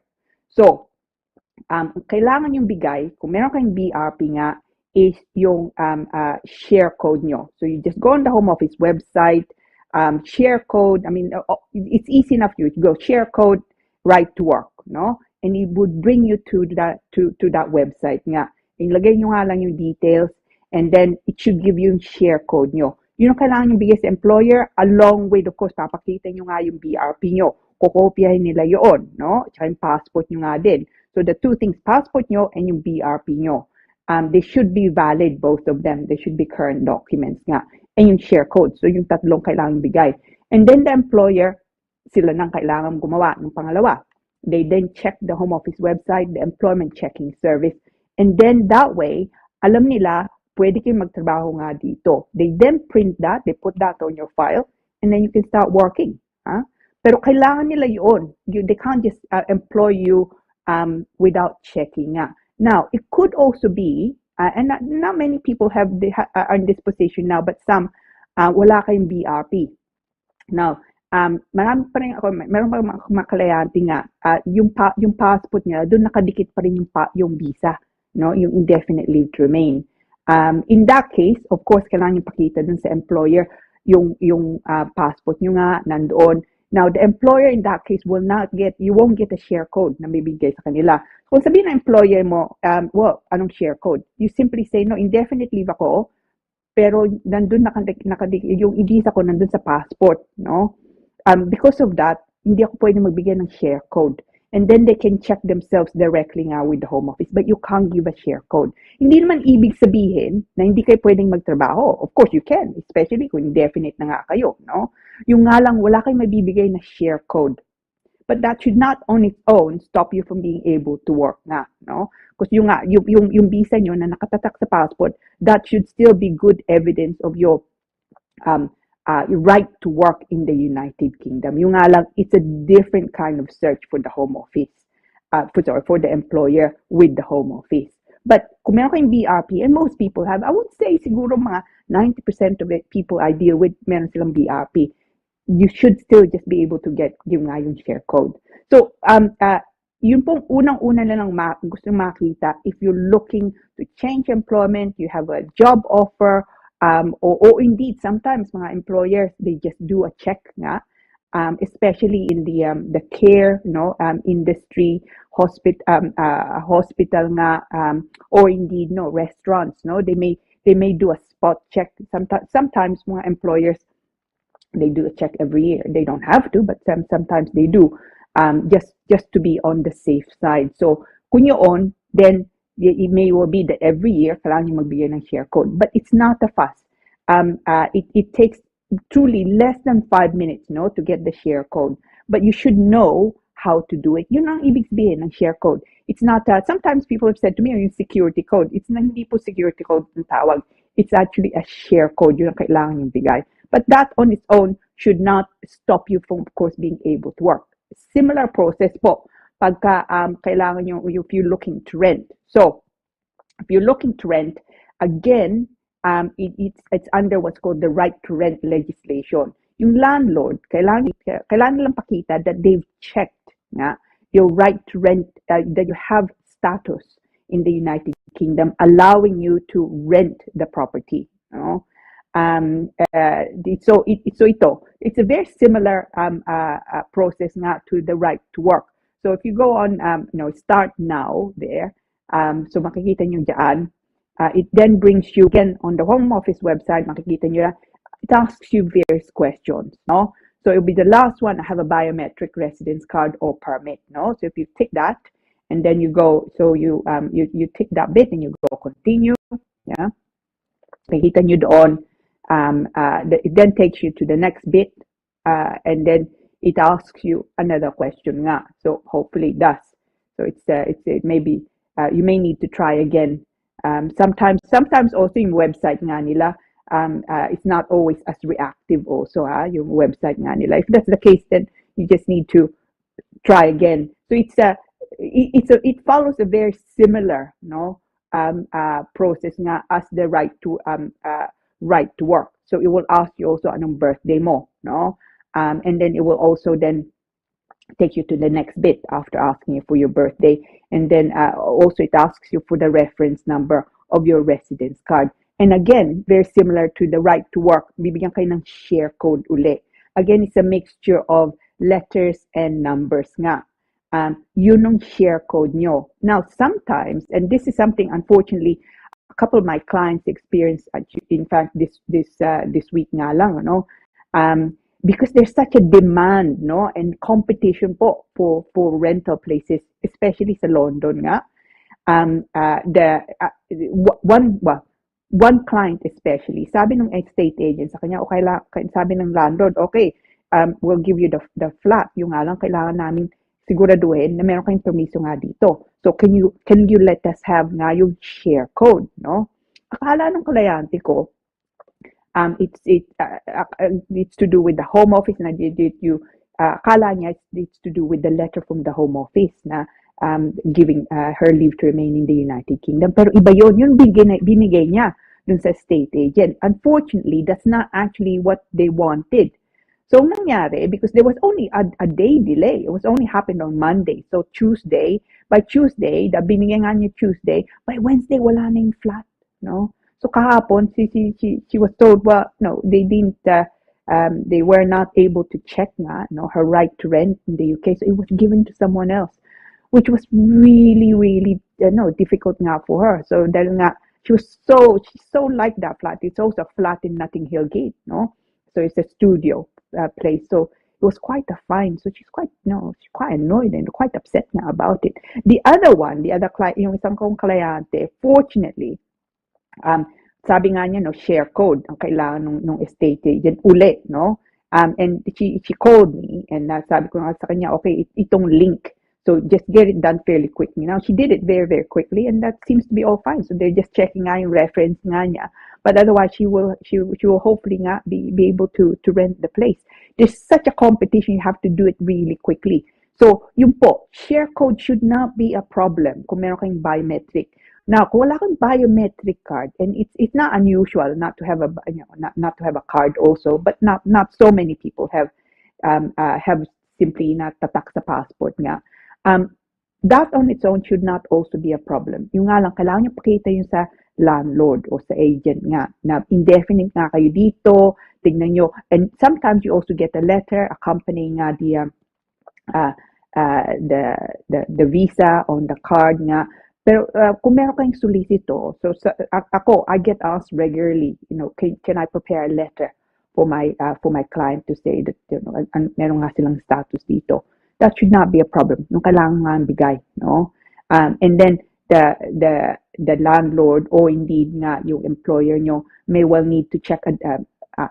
Speaker 3: So, kailangan yung bigay, kung meron kayong BRP nga, is yung share code nyo. So you just go on the Home Office website, share code, I mean, it's easy enough you go share code, right to work, no? And it would bring you to that website nga. Ilagay nyo nga lang yung details, and then it should give you yung share code nyo. Yun ang kailangan yung bigay sa employer, along with, of course, papakita nyo nga yung BRP nyo. Kokopyahin nila yun, no? Tsaka yung passport nyo nga din. So the two things, passport nyo and yung BRP nyo. They should be valid, both of them. They should be current documents nga. And yung share code. So yung tatlong kailangan bigay. And then the employer, sila nang kailangan gumawa ng pangalawa. They then check the Home Office website, the employment checking service. And then that way, alam nila, pwede kayong magtrabaho nga dito. They then print that, they put that on your file, and then you can start working. Pero kailangan nila yun. They can't just employ you without checking nga. Now, it could also be, and not many people are in this position now, but some, wala kayong BRP. Now, meron pa mga kalayante nga, yung passport nila, doon nakadikit pa rin yung visa, no? Yung indefinite leave to remain. In that case, of course, kailangan yung pakita dun sa employer yung passport nyo nga nandoon. Now, the employer in that case you won't get a share code na bibigay sa kanila. Kung sabihin ng employer mo, well, anong share code? You simply say, no, indefinite leave ako, pero nandun yung visa ko nandun sa passport, no? Because of that, hindi ako pwede magbigay ng share code. And then they can check themselves directly nga with the Home Office, but you can't give a share code. Hindi naman ibig sabihin na hindi kayo pwedeng magtrabaho. Of course, you can, especially kung indefinite na nga kayo, no? Yung nga lang, wala kayong mabibigay na share code. But that should not on its own stop you from being able to work nga, no? Because yung visa nyo na nakatatak sa passport, that should still be good evidence of your right to work in the United Kingdom. Yung nga lang, it's a different kind of search for the Home Office, for the employer with the Home Office. But kung meron kayong BRP, and most people have, I would say siguro mga 90% of it, people I deal with, meron silang BRP. You should still just be able to get yung share code. So, yun pong unang-una na lang gusto makita if you're looking to change employment, you have a job offer, or indeed sometimes mga employers, they just do a check nga, especially in the care, no, industry, hospital nga, or indeed no restaurants, no, they may do a spot check. Sometimes mga employers, they do a check every year. They don't have to, but sometimes they do, just to be on the safe side. So kung yun, then it may well be that every year kailangan nyo magbigay ng share code, but it's not a fuss. It takes truly less than 5 minutes, no, to get the share code, but you should know how to do it. Yun ang ibig sabihin ng share code. It's not, sometimes people have said to me, yung security code. It's hindi po security code ng tawag. It's actually a share code. Yun ang kailangan yung bigay. But that on its own should not stop you from, of course, being able to work. Similar process po pagka kailangan nyo, if you're looking to rent. So, if you're looking to rent, again, it's under what's called the right to rent legislation. Yung landlord, kailangan nilang pakita that they've checked your right to rent, that you have status in the United Kingdom, allowing you to rent the property. No? So it's a very similar process to the right to work. So if you go on, start now there, so makikita nyo dyan, it then brings you again on the Home Office website, makikita nyo na, it asks you various questions, no? So it'll be the last one, I have a biometric residence card or permit, no? So if you tick that, and then you go, so you tick that bit and you go continue, yeah? Makikita nyo doon, it then takes you to the next bit, and then it asks you another question nga. So hopefully it does. So it maybe you may need to try again. Sometimes also yung website nga nila, it's not always as reactive also, yung website nga nila. If that's the case, then you just need to try again. So it follows a very similar, process nga as the right to work. So it will ask you also anong birthday mo, no? And then it will also then take you to the next bit after asking you for your birthday. And then also it asks you for the reference number of your residence card. And again, very similar to the right to work, bibigyan kayo ng share code uli. Again, it's a mixture of letters and numbers nga. Yun ang share code nyo. Now, sometimes, and this is something, unfortunately, a couple of my clients experienced, in fact, this week nga lang, because there's such a demand, and competition po for rental places, especially sa London nga. One client especially, sabi ng estate agent sa kanya, okay, sabi ng landlord, okay, we'll give you the flat. Yung nga lang, kailangan namin siguraduhin na meron kayong permiso nga dito. So can you let us have nga yung share code, no? Akala ng klayante ko, it's to do with the Home Office na akala niya it's to do with the letter from the Home Office na giving her leave to remain in the United Kingdom. Pero iba yun binigay niya dun sa estate agent. Unfortunately, that's not actually what they wanted. So nangyari, because there was only a day delay, it was only happened on Monday. So by Tuesday, binigay nga niya Tuesday, by Wednesday wala na yung flat, no? So kahapon, she was told, well, no, they didn't, they were not able to check nga, her right to rent in the UK. So it was given to someone else, which was really, really, difficult nga for her. So dahil nga, she's so like that flat. It's also a flat in Notting Hill Gate, no? So it's a studio place. So it was quite a fine. So she's quite annoyed and quite upset nga about it. The other client, yung isang kong kliyente, fortunately, sabi nga niya, share code ang kailangan nung estate agent uli, no? And she called me and sabi ko nga sa kanya, okay, itong link. So just get it done fairly quickly. Now, she did it very, very quickly, and that seems to be all fine. So they're just checking nga yung reference nga niya. But otherwise, she will hopefully nga be able to rent the place. There's such a competition, you have to do it really quickly. So, yun po, share code should not be a problem kung meron kayong biometric. Now, kung wala kang biometric card, and it's not unusual not to have not to have a card also, but not so many people have simply not tatak sa passport nga. That on its own should not also be a problem. Yung nga lang, kailangan nyo pakita yun sa landlord o sa agent nga, na indefinite nga kayo dito, tignan nyo. And sometimes you also get a letter accompanying nga the visa on the card nga. Pero kung meron kayong solicito, so I get asked regularly, can I prepare a letter for my client to say that, meron nga silang status dito. That should not be a problem. Yung kailangan nga bigay, no? And then the landlord or indeed nga yung employer nyo may well need to check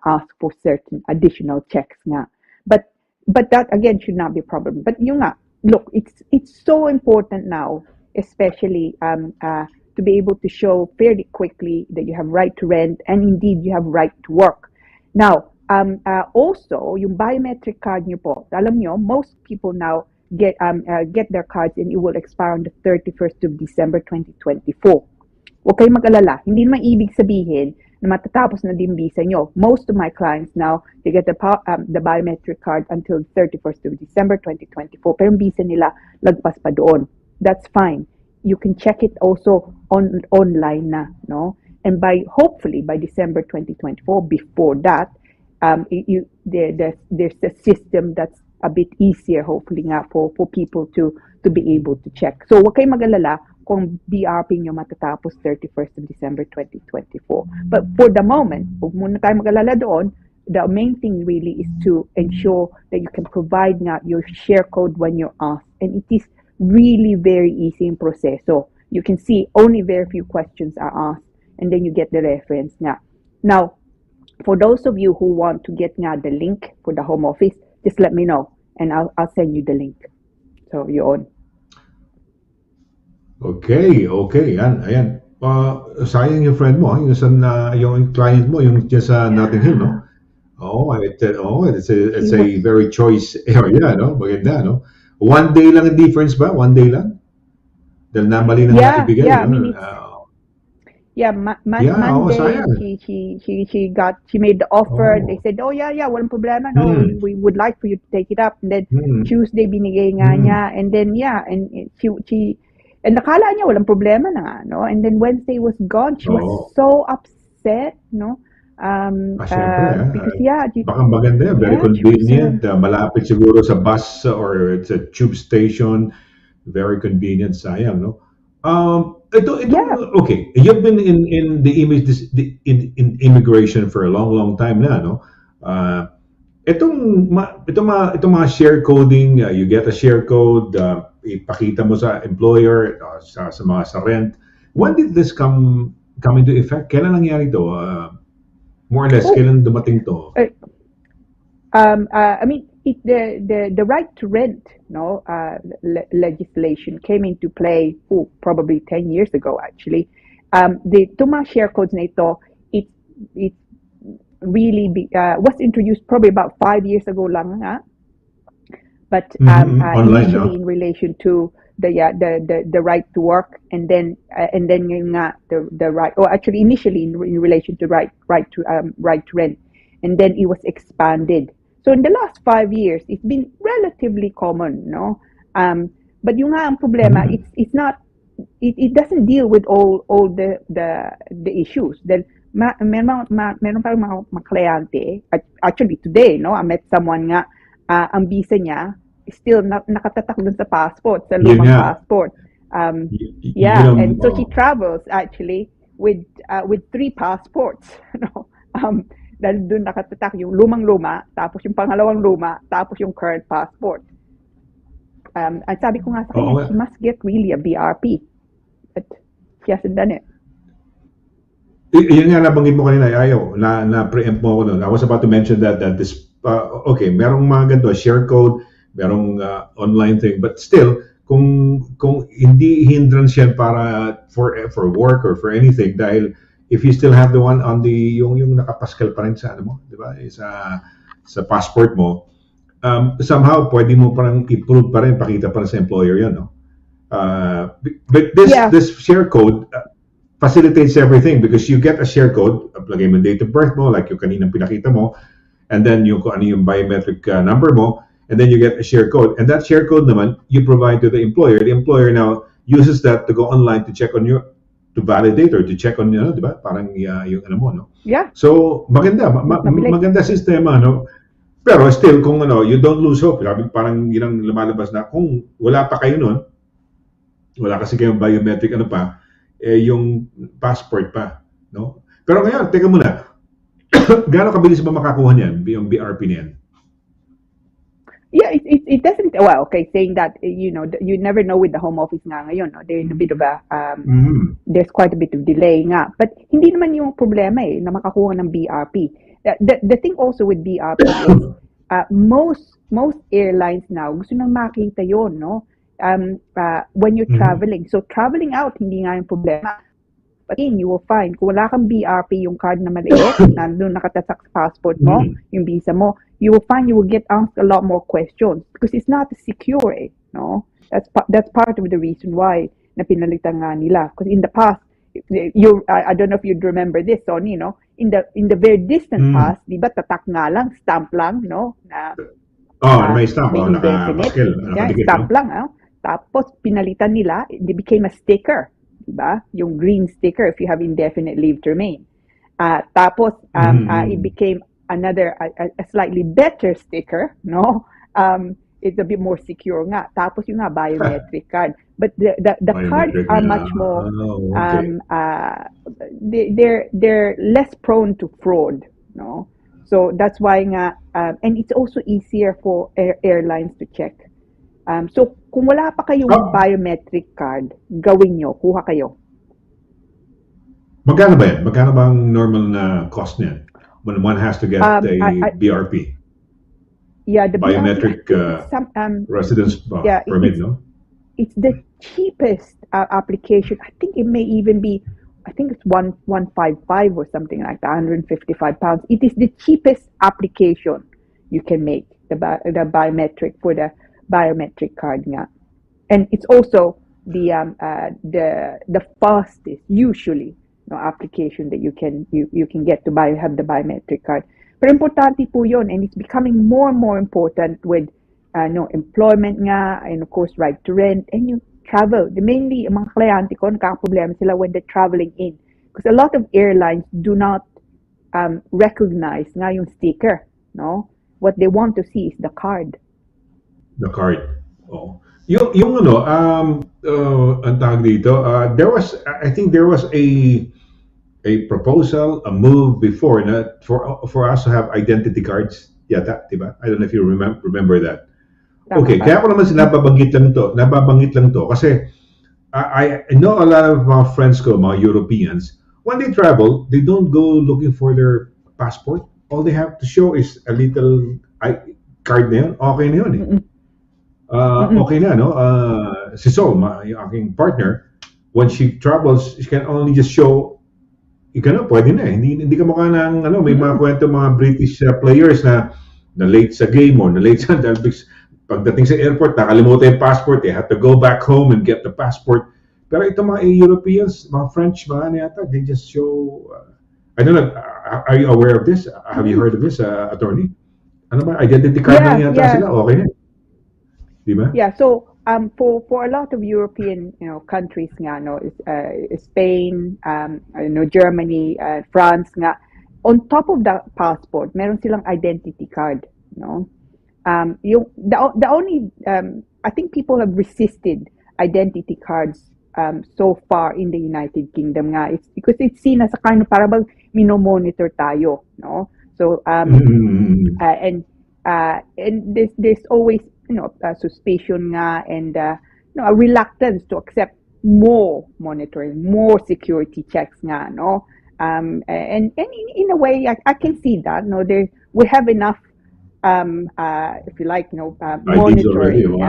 Speaker 3: ask for certain additional checks nga. But that again should not be a problem. But yung nga, look, it's so important now, especially to be able to show fairly quickly that you have right to rent and indeed you have right to work. Now, also yung biometric card nyo po, alam nyo, most people now get their cards and it will expire on the 31st of December 2024. Huwag kayong mag-alala. Hindi naman ibig sabihin na matatapos na din visa nyo. Most of my clients now, they get the biometric card until 31st of December 2024. Pero yung visa nila, lagpas pa doon. That's fine. You can check it also online na, no? And hopefully by December 2024, before that, there's a system that's a bit easier, hopefully nga for people to be able to check. So huwag kayong mag-alala kung BRP nyo matatapos 31st of December 2024. But for the moment, huwag muna tayo mag-alala doon. The main thing really is to ensure that you can provide nga your share code when you're asked. And it is really very easy in proceso. You can see only very few questions are asked and then you get the reference nga. Now, for those of you who want to get nga the link for the home office, just let me know and I'll send you the link. So, yun.
Speaker 2: Okay. Ayan. Sayang yung friend mo, yung client mo, yung just sa Notting Hill, no? It's a very choice area, no? Maganda, no? One day lang ang difference ba? One day lang? Dahil namali na natin bigay.
Speaker 3: Yeah, I mean, Monday she made the offer. They said, walang problema, no, we would like for you to take it up. And then Tuesday binigay nga niya, and then she and nakala niya walang problema na nga, no? And then Wednesday was gone. She was so upset, no? Because
Speaker 2: baka maganda, very convenient, malapit siguro sa bus or it's a tube station, very convenient, sayang, no? Okay, you've been in the immigration for a long time na, no? Itong mga share coding, you get a share code, ipakita mo sa employer, sa rent. When did this come into effect? Kailan nangyari to? More or less, kailan dumating to?
Speaker 3: I mean, the right to rent, no, legislation came into play probably 10 years ago. Actually, the mga share codes na ito, it really was introduced probably about 5 years ago lang, but
Speaker 2: online,
Speaker 3: initially
Speaker 2: no?
Speaker 3: In relation to the right to work, and then yung the right, or actually initially in relation to right to rent, and then it was expanded. So in the last 5 years, it's been relatively common, no? But yung nga ang problema, it's not, it doesn't deal with all the issues. Then meron pa mga kliyente, actually today, no, I met someone nga, ang visa niya still nakatatak dun sa passport, sa lumang passport. And so she travels actually with 3 passports, no? Dahil doon nakatatak yung lumang-luma, tapos yung pangalawang luma, tapos yung current passport. At sabi ko nga sa kanya, she must get really a BRP. But she hasn't done it.
Speaker 2: Yun nga nabanggit mo kanina, ayaw, na-preempt mo ako noon. I was about to mention that this, merong mga ganito, share code, merong online thing, but still, kung hindi hindrance yan para for work or for anything, dahil if you still have the one on yung nakapaskal pa rin sa ano mo, di ba? Sa passport mo, somehow pwede mo parang i-prove pa rin, pakita pa rin sa employer yan, no? But this share code facilitates everything because you get a share code, lagay mo date of birth mo, like yung kaninang pinakita mo, and then yung biometric number mo, and then you get a share code. And that share code naman, you provide to the employer. The employer now uses that to go online to check on to validate or to check on, di ba? Parang yung ano mo, no?
Speaker 3: Yeah.
Speaker 2: So, maganda sistema, no? Pero still, kung you don't lose hope. Parang yun ang lumalabas na kung wala pa kayo nun, wala kasi kayong biometric yung passport pa, no? Pero ngayon, teka muna, gaano kabilis ba makakuha niyan, yung BRP niyan?
Speaker 3: Yeah, it doesn't, well, okay, saying that, you never know with the home office nga ngayon, no? They're in a bit of a,
Speaker 2: Mhm.
Speaker 3: there's quite a bit of delay nga. But hindi naman yung problema na makakuha ng BRP. The thing also with BRP is, most airlines now, gusto nang makita yon, no? When you're
Speaker 2: Mhm.
Speaker 3: traveling. So, traveling out, hindi nga yung problema. But again, you will find, kung wala kang BRP, yung card na maliit, nandun nakatasak sa passport mo, yung visa mo, you will find you will get asked a lot more questions because it's not secure, no? That's part of the reason why na pinalitan nga nila. Because in the past, I don't know if you'd remember this, Sonny, no? In the very distant past, di ba, tatak nga lang, stamp lang, no? Na
Speaker 2: May stamp.
Speaker 3: may indefinite.
Speaker 2: Naka-paskel.
Speaker 3: Yeah,
Speaker 2: Nakadikit,
Speaker 3: stamp
Speaker 2: no?
Speaker 3: lang. Tapos, pinalitan nila, they became a sticker. Diba? Yung green sticker if you have indefinite leave to remain. Tapos, it became a slightly better sticker, no? It's a bit more secure nga. Tapos yung nga, biometric card. But the cards
Speaker 2: Biometric
Speaker 3: are
Speaker 2: na.
Speaker 3: much more,
Speaker 2: Okay.
Speaker 3: they're less prone to fraud, no? So that's why nga, and it's also easier for airlines to check. So, kung wala pa kayong biometric card, gawin nyo, kuha kayo.
Speaker 2: Magkano ba yan? Magkano ba ang normal na cost niyan when one has to get a BRP?
Speaker 3: Yeah, the
Speaker 2: Biometric residence permit, no?
Speaker 3: It's the cheapest application. I think it may even be, I think it's 155 or something like that, £155. It is the cheapest application you can make, the biometric for the biometric card nga. And it's also the fastest usually application that you can get to have the biometric card. Pero importante po yun, and it's becoming more and more important with employment nga, and of course right to rent, and you travel. Mainly mga kliyente ko nakakaproblema sila when they're traveling in, because a lot of airlines do not recognize nga yung sticker, no? What they want to see is the card.
Speaker 2: The card. Oh. Yung ang tawag dito, I think there was a proposal, a move before na for us to have identity cards. Yata, diba? I don't know if you remember that. Okay, kaya ko naman nababanggit lang to kasi I know a lot of my friends ko, mga Europeans, when they travel, they don't go looking for their passport. All they have to show is a little card na yun. Okay na yun eh. Okay na, no? Si Sol, yung aking partner, when she travels, she can only just show, pwede na eh. Hindi ka mukha ng, may mga kwento mga British players na late sa game or na late sa pagdating sa airport, nakalimutan yung passport, they have to go back home and get the passport. Pero ito mga Europeans, mga French, mga yata, they just show, I don't know, are you aware of this? Have you heard of this, attorney? Ano ba, identity card na yata sila, okay na. Diba? Yeah,
Speaker 3: so for a lot of European countries nga, Spain, Germany, France nga, on top of the passport, meron silang identity card, no? The only I think people have resisted identity cards so far in the United Kingdom nga, it's because it's seen as a kind of parang minomonitor tayo, no? So and there's always suspicion nga, and a reluctance to accept more monitoring, more security checks nga, no? And in a way, I can see that, no, we have enough, if you like, monitoring,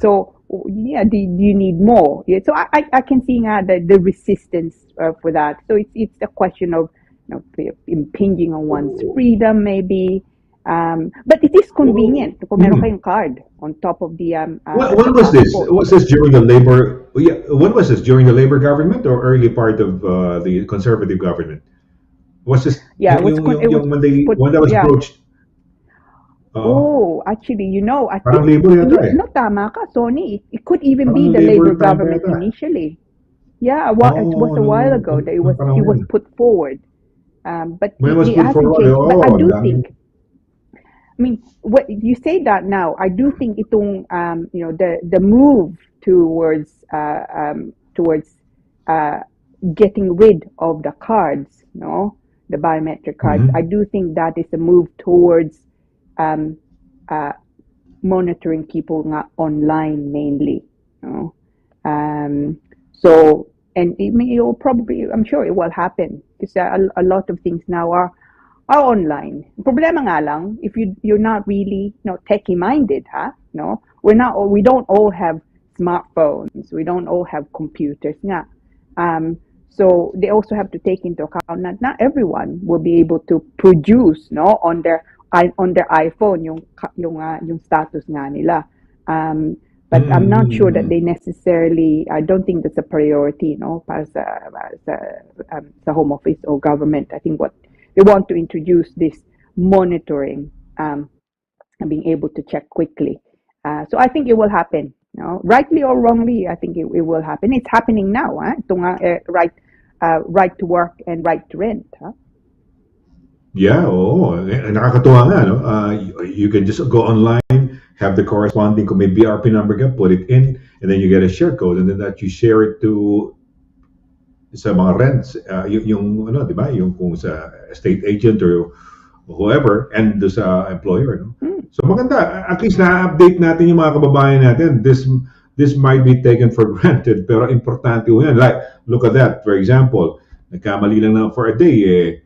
Speaker 3: so yeah, do you need more? Yeah, so I can see nga the resistance for that. So it's a question of impinging on one's freedom, maybe. But it is convenient kung meron kayong card on top of the
Speaker 2: when was this? Was this during the Labor? When was this, during the Labor government or early part of the Conservative government? Was this?
Speaker 3: Yeah,
Speaker 2: when that was approached.
Speaker 3: Actually, I
Speaker 2: parang
Speaker 3: think
Speaker 2: Labor yata eh.
Speaker 3: No, tama ka, Sonny. It could even
Speaker 2: Parang
Speaker 3: be the Labor
Speaker 2: time
Speaker 3: government
Speaker 2: yata.
Speaker 3: initially. Yeah, it was a while ago that he was put forward. But he hasn't changed. But I do think, I mean, what you say that now, I do think itong the move towards getting rid of the cards, the biometric cards. I do think that is a move towards monitoring people nga online mainly. No? So, and you'll probably, I'm sure it will happen because a lot of things now are online. Problema nga lang, if you're not really techie minded, no, we don't all have smartphones, we don't all have computers nga. So they also have to take into account that not everyone will be able to produce on their iPhone yung status nga nila. But I'm not sure that they necessarily, I don't think that's a priority, para sa home office or government. I think what they want to introduce this monitoring and being able to check quickly. So I think it will happen. Rightly or wrongly, I think it will happen. It's happening now. Itong right to work and right to rent.
Speaker 2: Yeah, oo. Nakakatuwa nga, no? You can just go online, have the corresponding, kung may BRP number ka, put it in, and then you get a share code, and then that you share it to sa mga rents, yung di ba? Yung kung sa estate agent or whoever, and do sa employer, no? So maganda, at least na-update natin yung mga kababayan natin. This might be taken for granted, pero importante yan. Like, look at that. For example, nagkamali lang na for a day,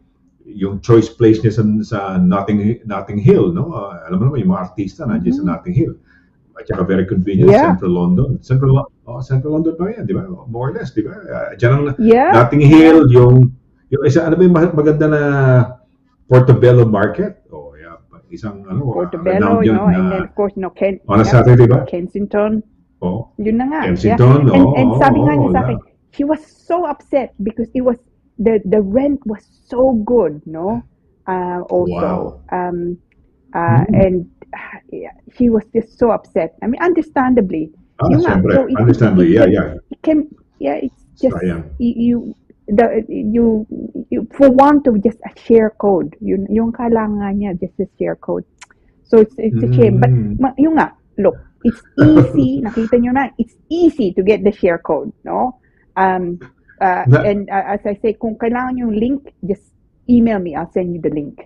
Speaker 2: yung choice place niya sa Notting Hill, no? Alam mo naman, yung mga artista nandiyan sa Notting Hill. At saka very convenient, Central London. Central London pa yan, di ba? More or less, di ba? Diyan ang Notting Hill, yung isa, ano ba yung maganda na Portobello Market? Oh, yeah. Isang,
Speaker 3: Portobello, and then of course,
Speaker 2: on a Saturday, ba?
Speaker 3: Kensington.
Speaker 2: Oh.
Speaker 3: Yun na nga.
Speaker 2: Kensington,
Speaker 3: and sabi nga niya sa akin, she was so upset because it was, the rent was so good, no? Also. Wow. And she was just so upset. I mean, understandably.
Speaker 2: Understandably, yeah.
Speaker 3: It's just you for want of just a share code. Yung kailangan niya just a share code. So it's a shame. But yung nga, look, it's easy. Nakita nyo na, it's easy to get the share code, no? And as I say, kung kailangan yung link, just email me. I'll send you the link.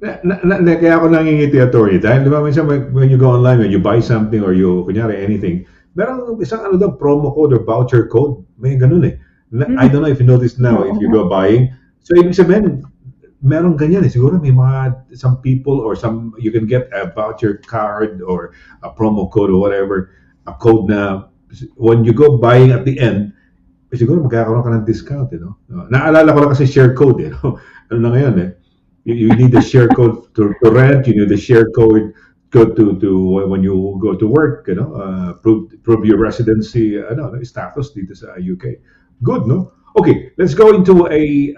Speaker 2: Kaya ako nangingiti, attorney. Dahil, di ba, minsan when you go online, when you buy something or you, kunyari, anything, meron isang promo code or voucher code. May ganun eh. I don't know if you notice now, if you go buying. So, ibig sabihin, meron ganyan eh. Siguro may some people or you can get a voucher card or a promo code or whatever, a code na when you go buying at the end, siguro magkakaroon ka ng discount, Naalala ko lang kasi share code, Ano na ngayon, You need the share code to rent, you need the share code to when you go to work, prove your residency, status dito sa UK. Good, no? Okay, let's go into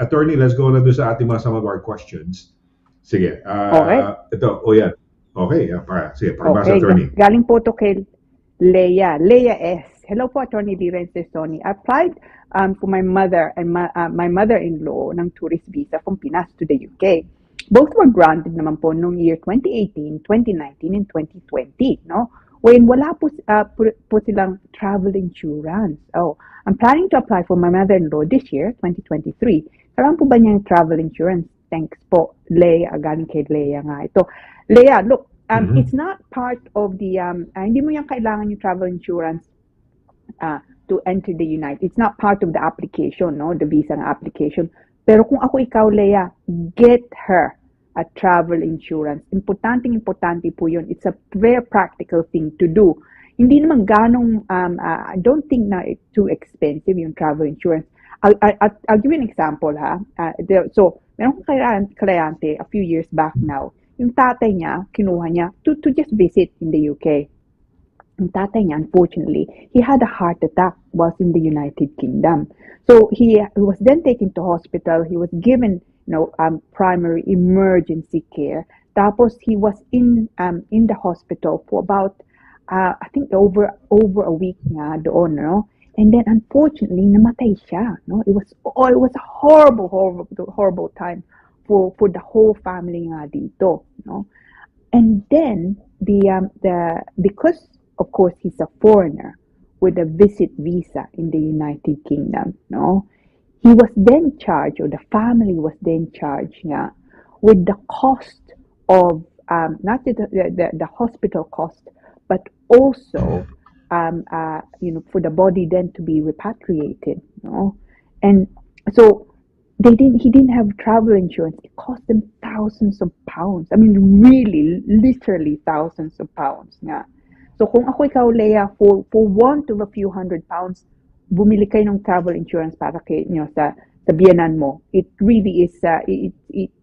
Speaker 2: attorney, let's go na doon sa ating some of our questions. Sige.
Speaker 3: Okay.
Speaker 2: Ito, yan. Okay, sige, para attorney.
Speaker 3: Galing po to kay Leia S. Hello po, Attorney Lira and SONNY. I applied for my mother and my mother-in-law ng tourist visa from Pinas to the UK. Both were granted naman po noong year 2018, 2019, and 2020, no? When wala po silang travel insurance. Oh, I'm planning to apply for my mother-in-law this year, 2023. Kailangan po ba niyang travel insurance? Thanks po, Leia. Galing kay Leia nga ito. Leia, look, it's not part of the, hindi mo yung kailangan yung travel insurance to enter the United. It's not part of the application, no? The visa application. Pero kung ako ikaw, Leia, get her a travel insurance. Importante po yun. It's a very practical thing to do. Hindi naman ganong, I don't think na it's too expensive yung travel insurance. I'll give you an example, So, meron kong kliyente a few years back now. Yung tatay niya, kinuha niya to just visit in the UK. Yung tatay niya, unfortunately, he had a heart attack whilst in the United Kingdom. So he was then taken to hospital. He was given, primary emergency care. Tapos he was in the hospital for about, I think over a week nga doon, no? And then unfortunately, namatay siya, no? It was a horrible time for the whole family nga dito, no? And then because of course he's a foreigner with a visit visa in the United Kingdom, no? He was then charged, or the family was then charged with the cost of not just the hospital cost, but also for the body then to be repatriated, and so he didn't have travel insurance. It cost them thousands of pounds. I mean, really, literally thousands of pounds nga. So kung ako ikaw, Leah, for want of a few £100, bumili kayo ng travel insurance para kay sa biyanan mo. It really is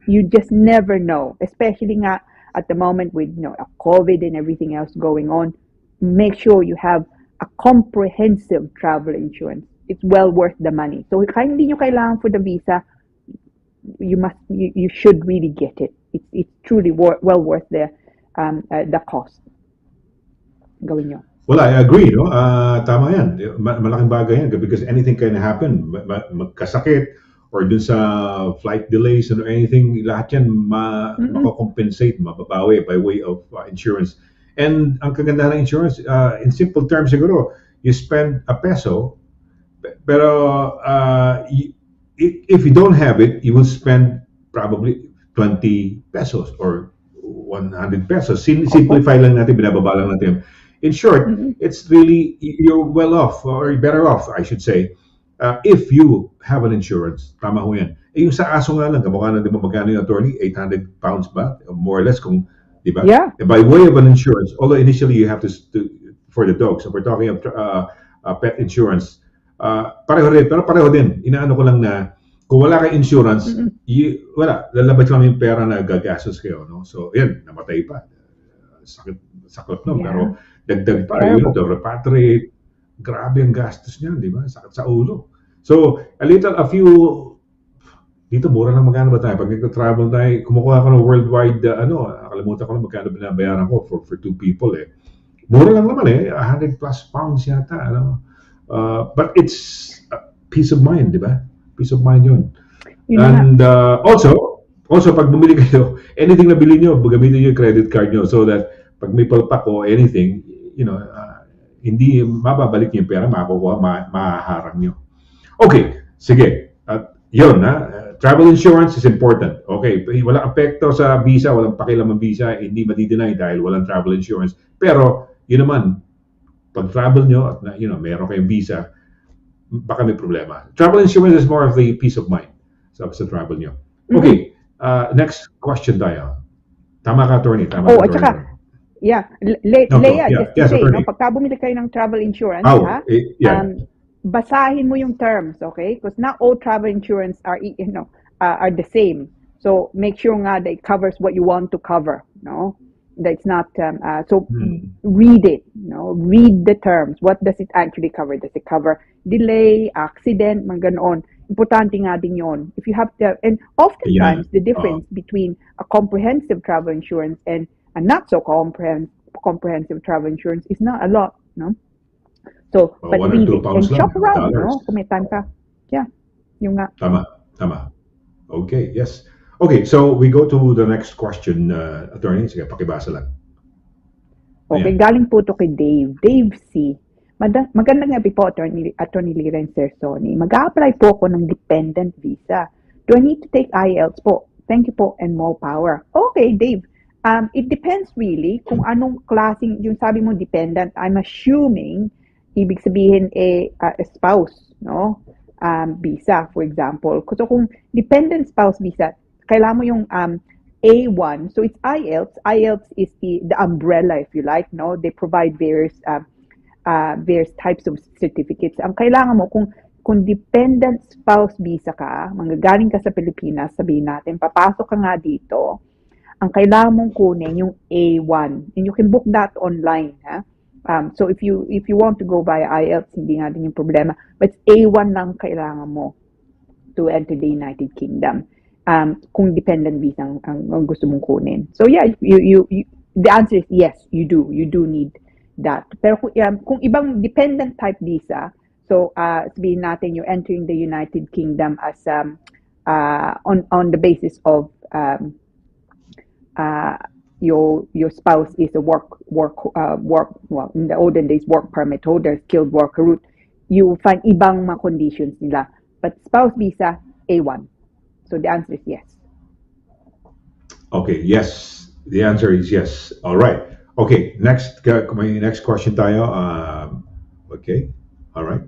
Speaker 3: you just never know, especially nga at the moment with COVID and everything else going on. Make sure you have a comprehensive travel insurance. It's well worth the money. So kahit hindi nyo kailangan for the visa, you should really get it. It's truly well worth the cost. Gawin nyo.
Speaker 2: Well, I agree, no? Tama yan. Malaking bagay yan because anything can happen. Magkasakit or dun sa flight delays or anything, lahat yan mako-compensate, mababawi by way of insurance. And ang kagandahan ng insurance, in simple terms siguro, you spend ₱1, pero if you don't have it, you will spend probably ₱20 or ₱100. Simplify lang natin, binababa lang natin. In short, it's really, you're well off or better off, I should say, if you have an insurance. Tama ho yan. Yung sa aso nga lang, kamukha na di ba magkano yung attorney? £800 ba? More or less kung, di ba?
Speaker 3: Yeah.
Speaker 2: By way of an insurance, although initially you have to for the dog. So we're talking of pet insurance. Pareho rin, pero pareho din. Inaano ko lang na kung wala kang insurance, wala. Lalabas lang yung pera na gagastos kayo. No? So, yan, namatay pa. Sakit no? Yeah. Pero dagdag pa yun, to repatriate. Grabe ang gastos niyan, di ba? Sakit sa ulo. So, a few, dito mura lang magkano ba tayo? Pag nagka-travel tayo, kumukuha ko ng worldwide, nakalimutan ko na magkano binabayaran ko for 2 people eh. Mura lang naman eh, £100+ yata. But it's peace of mind, di ba? Peace of mind yun. And also, pag bumili kayo, anything na bili nyo, gamitin nyo yung credit card nyo so that pag may palpak o anything, hindi mababalik yung pera, makukuha, mahaharang nyo. Okay, sige. Yun, travel insurance is important. Okay, walang apekto sa visa, walang pakialam ang visa, hindi madi-deny dahil walang travel insurance. Pero, yun naman, pag travel nyo at meron kayong visa, baka may problema. Travel insurance is more of the peace of mind sa travel nyo. Okay, next question tayo. Tama ka, attorney. Tama ka,
Speaker 3: at saka, yeah, Leah, just to say, pagka bumili kayo ng travel insurance, basahin mo yung terms, okay? Because not all travel insurance are the same. So make sure nga that it covers what you want to cover, no? That's not read it, read the terms. What does it actually cover? Does it cover delay, accident, mga ganon? Importante nga din yon. If you have and oftentimes the difference between a comprehensive travel insurance and a not so comprehensive travel insurance is not a lot, no? So, but read it and shop around, kung may time ka. Yeah, yung nga.
Speaker 2: Tama. Okay, yes. Okay, so we go to the next question, attorney. Sige, pakibasa lang.
Speaker 3: Okay, galing po to kay Dave. Dave C. Magandang gabi po, Attorney Lira and Sir Sonny. Mag-a-apply po ako ng dependent visa. Do I need to take IELTS po? Thank you po and more power. Okay, Dave. It depends really kung anong klaseng, yung sabi mo dependent, I'm assuming, ibig sabihin a spouse, no? Visa, for example. So kung dependent spouse visa, kailangan mo yung A1. So it's IELTS. IELTS is the umbrella, if you like, no? They provide various types of certificates. Ang kailangan mo, kung dependent spouse visa ka, manggagaling ka sa Pilipinas, sabihin natin, papasok ka nga dito, ang kailangan mong kunin yung A1. And you can book that online, ha? So if you want to go via IELTS, hindi nga din yung problema. But A1 lang kailangan mo to enter the United Kingdom. Kung dependent visa ang gusto mong kunin. So yeah, you the answer is yes, you do. You do need that. Pero kung ibang dependent type visa, so sabihin natin you're entering the United Kingdom as on the basis of your spouse is a work well, in the olden days work permit holder, skilled worker route, you will find ibang mga conditions nila. But spouse visa, A1. So the answer is yes.
Speaker 2: Okay, yes. The answer is yes. All right. Okay, may next question tayo. Okay. All right.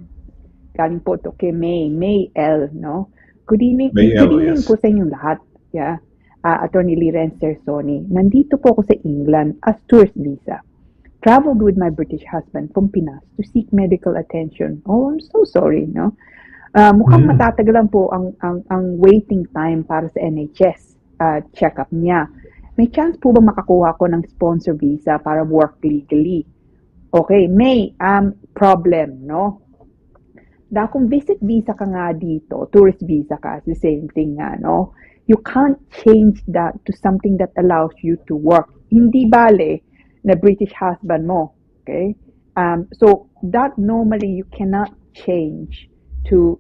Speaker 3: Galing po to kay May L, no? Good evening,
Speaker 2: May
Speaker 3: good
Speaker 2: L,
Speaker 3: evening
Speaker 2: yes.
Speaker 3: po sa inyong lahat. Yeah. Attorney Lira and Sir Sonny. Nandito po ako sa England as tourist visa. Traveled with my British husband from Pinas to seek medical attention. Oh, I'm so sorry, no? Mukhang matatagalan po ang waiting time para sa NHS check-up niya. May chance po ba makakuha ko ng sponsor visa para work legally? Okay, may problem, no? Dahil kung visit visa ka nga dito, tourist visa ka, the same thing nga, no? You can't change that to something that allows you to work. Hindi bale na British husband mo, okay? So that normally you cannot change to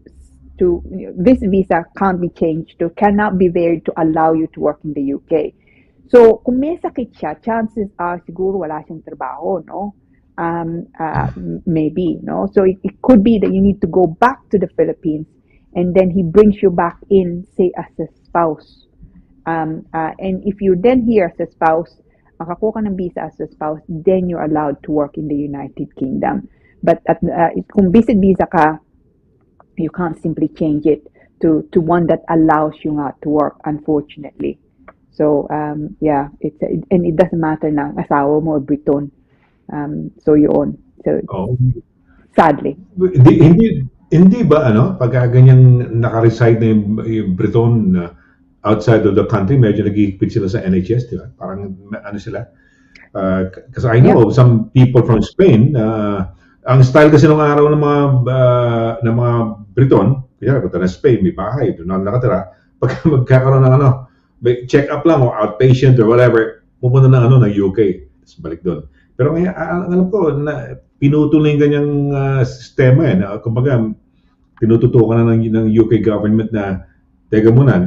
Speaker 3: this visa can't be changed to, cannot be varied to allow you to work in the UK. So kung may sakit siya, chances are siguro wala siyang trabaho, no? Maybe, no? So it could be that you need to go back to the Philippines and then he brings you back in, say, as a spouse. And if you're then here as a spouse, makakuha ka ng visa as a spouse, then you're allowed to work in the United Kingdom. But kung visit visa ka, you can't simply change it to one that allows you not to work, unfortunately. So, yeah, and it doesn't matter na asawa mo or Briton. So yun. So, sadly.
Speaker 2: Hindi ba pagka ganyang naka-reside na yung Briton outside of the country, medyo nag-iipit sila sa NHS, di ba? Parang sila? Because I know some people from Spain, ang style kasi nung araw ng mga Briton, kaya punta na Spain, may bahay, doon na nakatira, pagka magkakaroon ng may check-up lang o outpatient or whatever, pupunta ng UK, tapos balik doon. Pero ngayon, alam ko, na pinutuloy yung ganyang sistema kumbaga, tinututukan na ng UK government na, teka muna,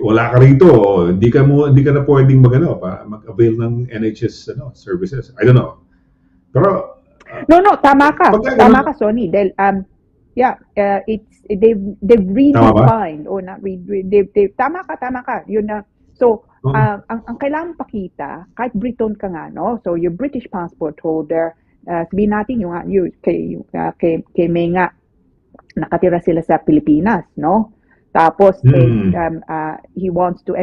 Speaker 2: wala ka rito, hindi ka na pwedeng mag-avail ng NHS services. I don't know. Pero,
Speaker 3: no, tama ka. Tama ka, Sonny. They've redefined, or not tama ka. Yun na. So, ang kailangan pakita, kahit Briton ka nga, no? So, your British passport holder, sabihin natin kay May nga, nakatira sila sa Pilipinas, no? Tapos, he wants to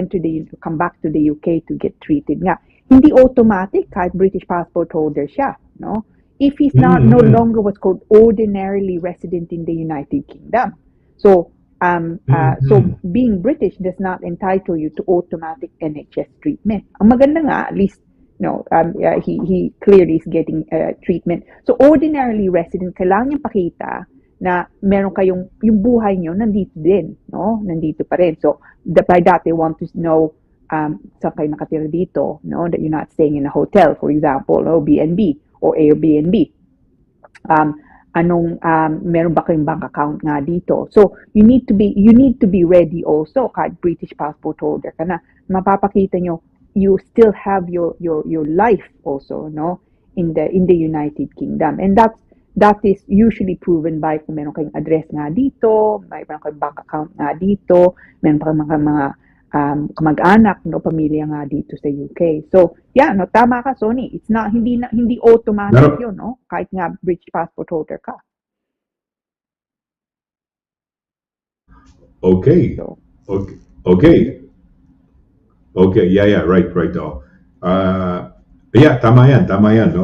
Speaker 3: come back to the UK to get treated nga. Hindi automatic kahit British passport holder siya, no? If he's no longer what's called ordinarily resident in the United Kingdom. So, so being British does not entitle you to automatic NHS treatment. Ang maganda nga, at least, he clearly is getting treatment. So ordinarily resident, kailangan niyang pakita na meron kayong, yung buhay niyo nandito din, no? Nandito pa rin. So by that, they want to know saan kayo nakatira dito, no? That you're not staying in a hotel, for example, or B&B or Airbnb. Meron ba kayong bank account nga dito? So you need to be ready also, kahit British passport holder ka na, mapapakita nyo you still have your life also, no, in the United Kingdom, and that is usually proven by kung meron kayong address nga dito, meron kayong bank account nga dito, meron pa kayong mga kamag-anak, no, pamilya nga dito sa UK. So, yeah, no, tama ka, Sonny. It's not, hindi automatic yun, no? Kahit nga British passport holder ka.
Speaker 2: Okay.
Speaker 3: So,
Speaker 2: Okay, yeah, right. Yeah, tama yan, no?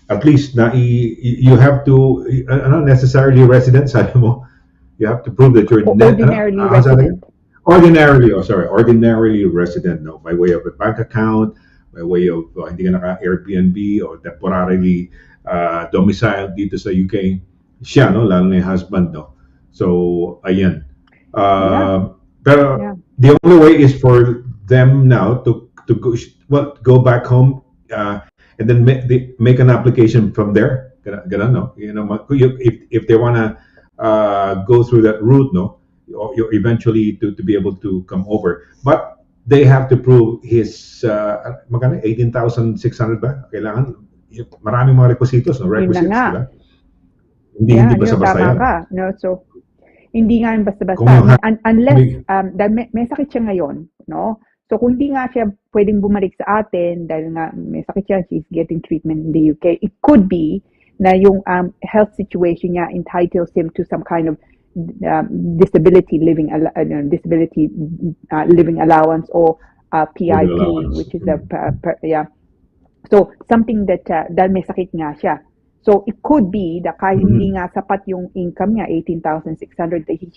Speaker 2: At least you have to, not necessarily resident, sabi mo, you have to prove that you're
Speaker 3: ordinarily resident.
Speaker 2: Ordinarily resident, no, by way of a bank account, by way of hindi ka naka-Airbnb or temporarily domiciled dito sa UK. Siya, no, lalo na yung husband, no. So, ayan. Pero the only way is for them now to go back home and then make an application from there. Ganun, no? If they wanna go through that route, no, you're eventually to be able to come over, but they have to prove his 18,600 ba kailangan, maraming mga requisites, no, diba? Hindi basta-basta yan.
Speaker 3: No, so hindi nga basta-basta unless may sakit siya ngayon, no, So kung hindi nga siya pwedeng bumalik sa atin dahil nga may sakit siya, she's getting treatment in the UK, it could be na yung health situation niya entitles him to some kind of disability living allowance or PIP,
Speaker 2: allowance.
Speaker 3: which is so something that dahil may sakit nga siya. So it could be that kahit hindi nga sapat yung income niya, 18,600, that he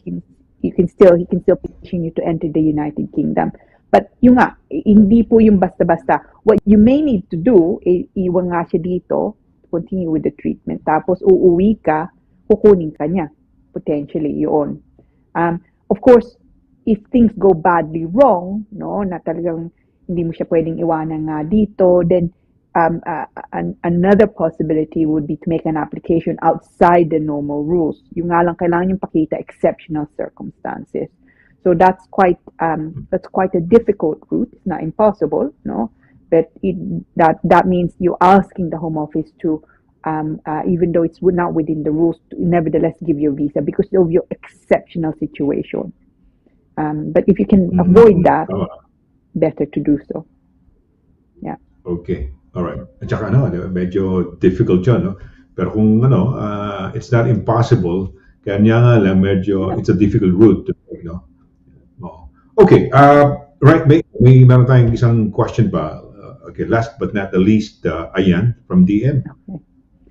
Speaker 3: can still continue to enter the United Kingdom. But yung nga, hindi po yung basta-basta. What you may need to do, iwan nga siya dito, continue with the treatment. Tapos uuwi ka, kukunin ka niya. Potentially, yun. Of course, if things go badly wrong, no, na talagang hindi mo siya pwedeng iwanan nga dito, then another possibility would be to make an application outside the normal rules. Yung nga lang kailangan yung pakita exceptional circumstances. So that's quite a difficult route. It's not impossible, no, but that means you're asking the Home Office to, even though it's not within the rules, to nevertheless give you a visa because of your exceptional situation. But if you can avoid that, better to do so. Yeah.
Speaker 2: Okay. All right. At saka medyo difficult yun, no? Pero kung it's not impossible, kaya nga lang medyo it's a difficult route to take, no? Okay, right, may meron tayong isang question pa. Okay, last but not the least, Ayan from DM.
Speaker 3: Okay.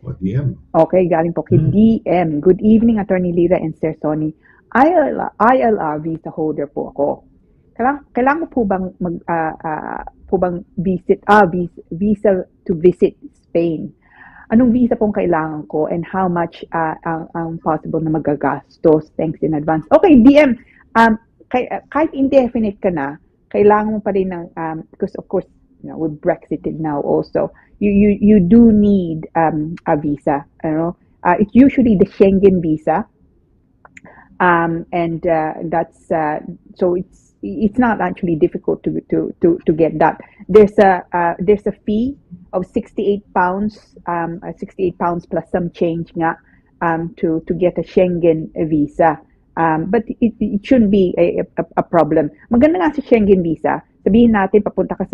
Speaker 2: What DM?
Speaker 3: Okay, galing po kay DM. Good evening, Attorney Lira and Sir Sonny. ILR visa holder po ako. Kailangan po bang visa to visit Spain? Anong visa pong kailangan ko and how much ang possible na magagastos? Thanks in advance. Okay, DM. Kahit indefinite ka na, kailangan mo pa rin ng, because of course, we're Brexited now also, you do need a visa. It's usually the Schengen visa, and that's so it's not actually difficult to get that. There's a fee of £68, £68 plus some change nga to get a Schengen visa. But it shouldn't be a problem. Maganda nga sa Schengen visa, sabihin natin papunta ka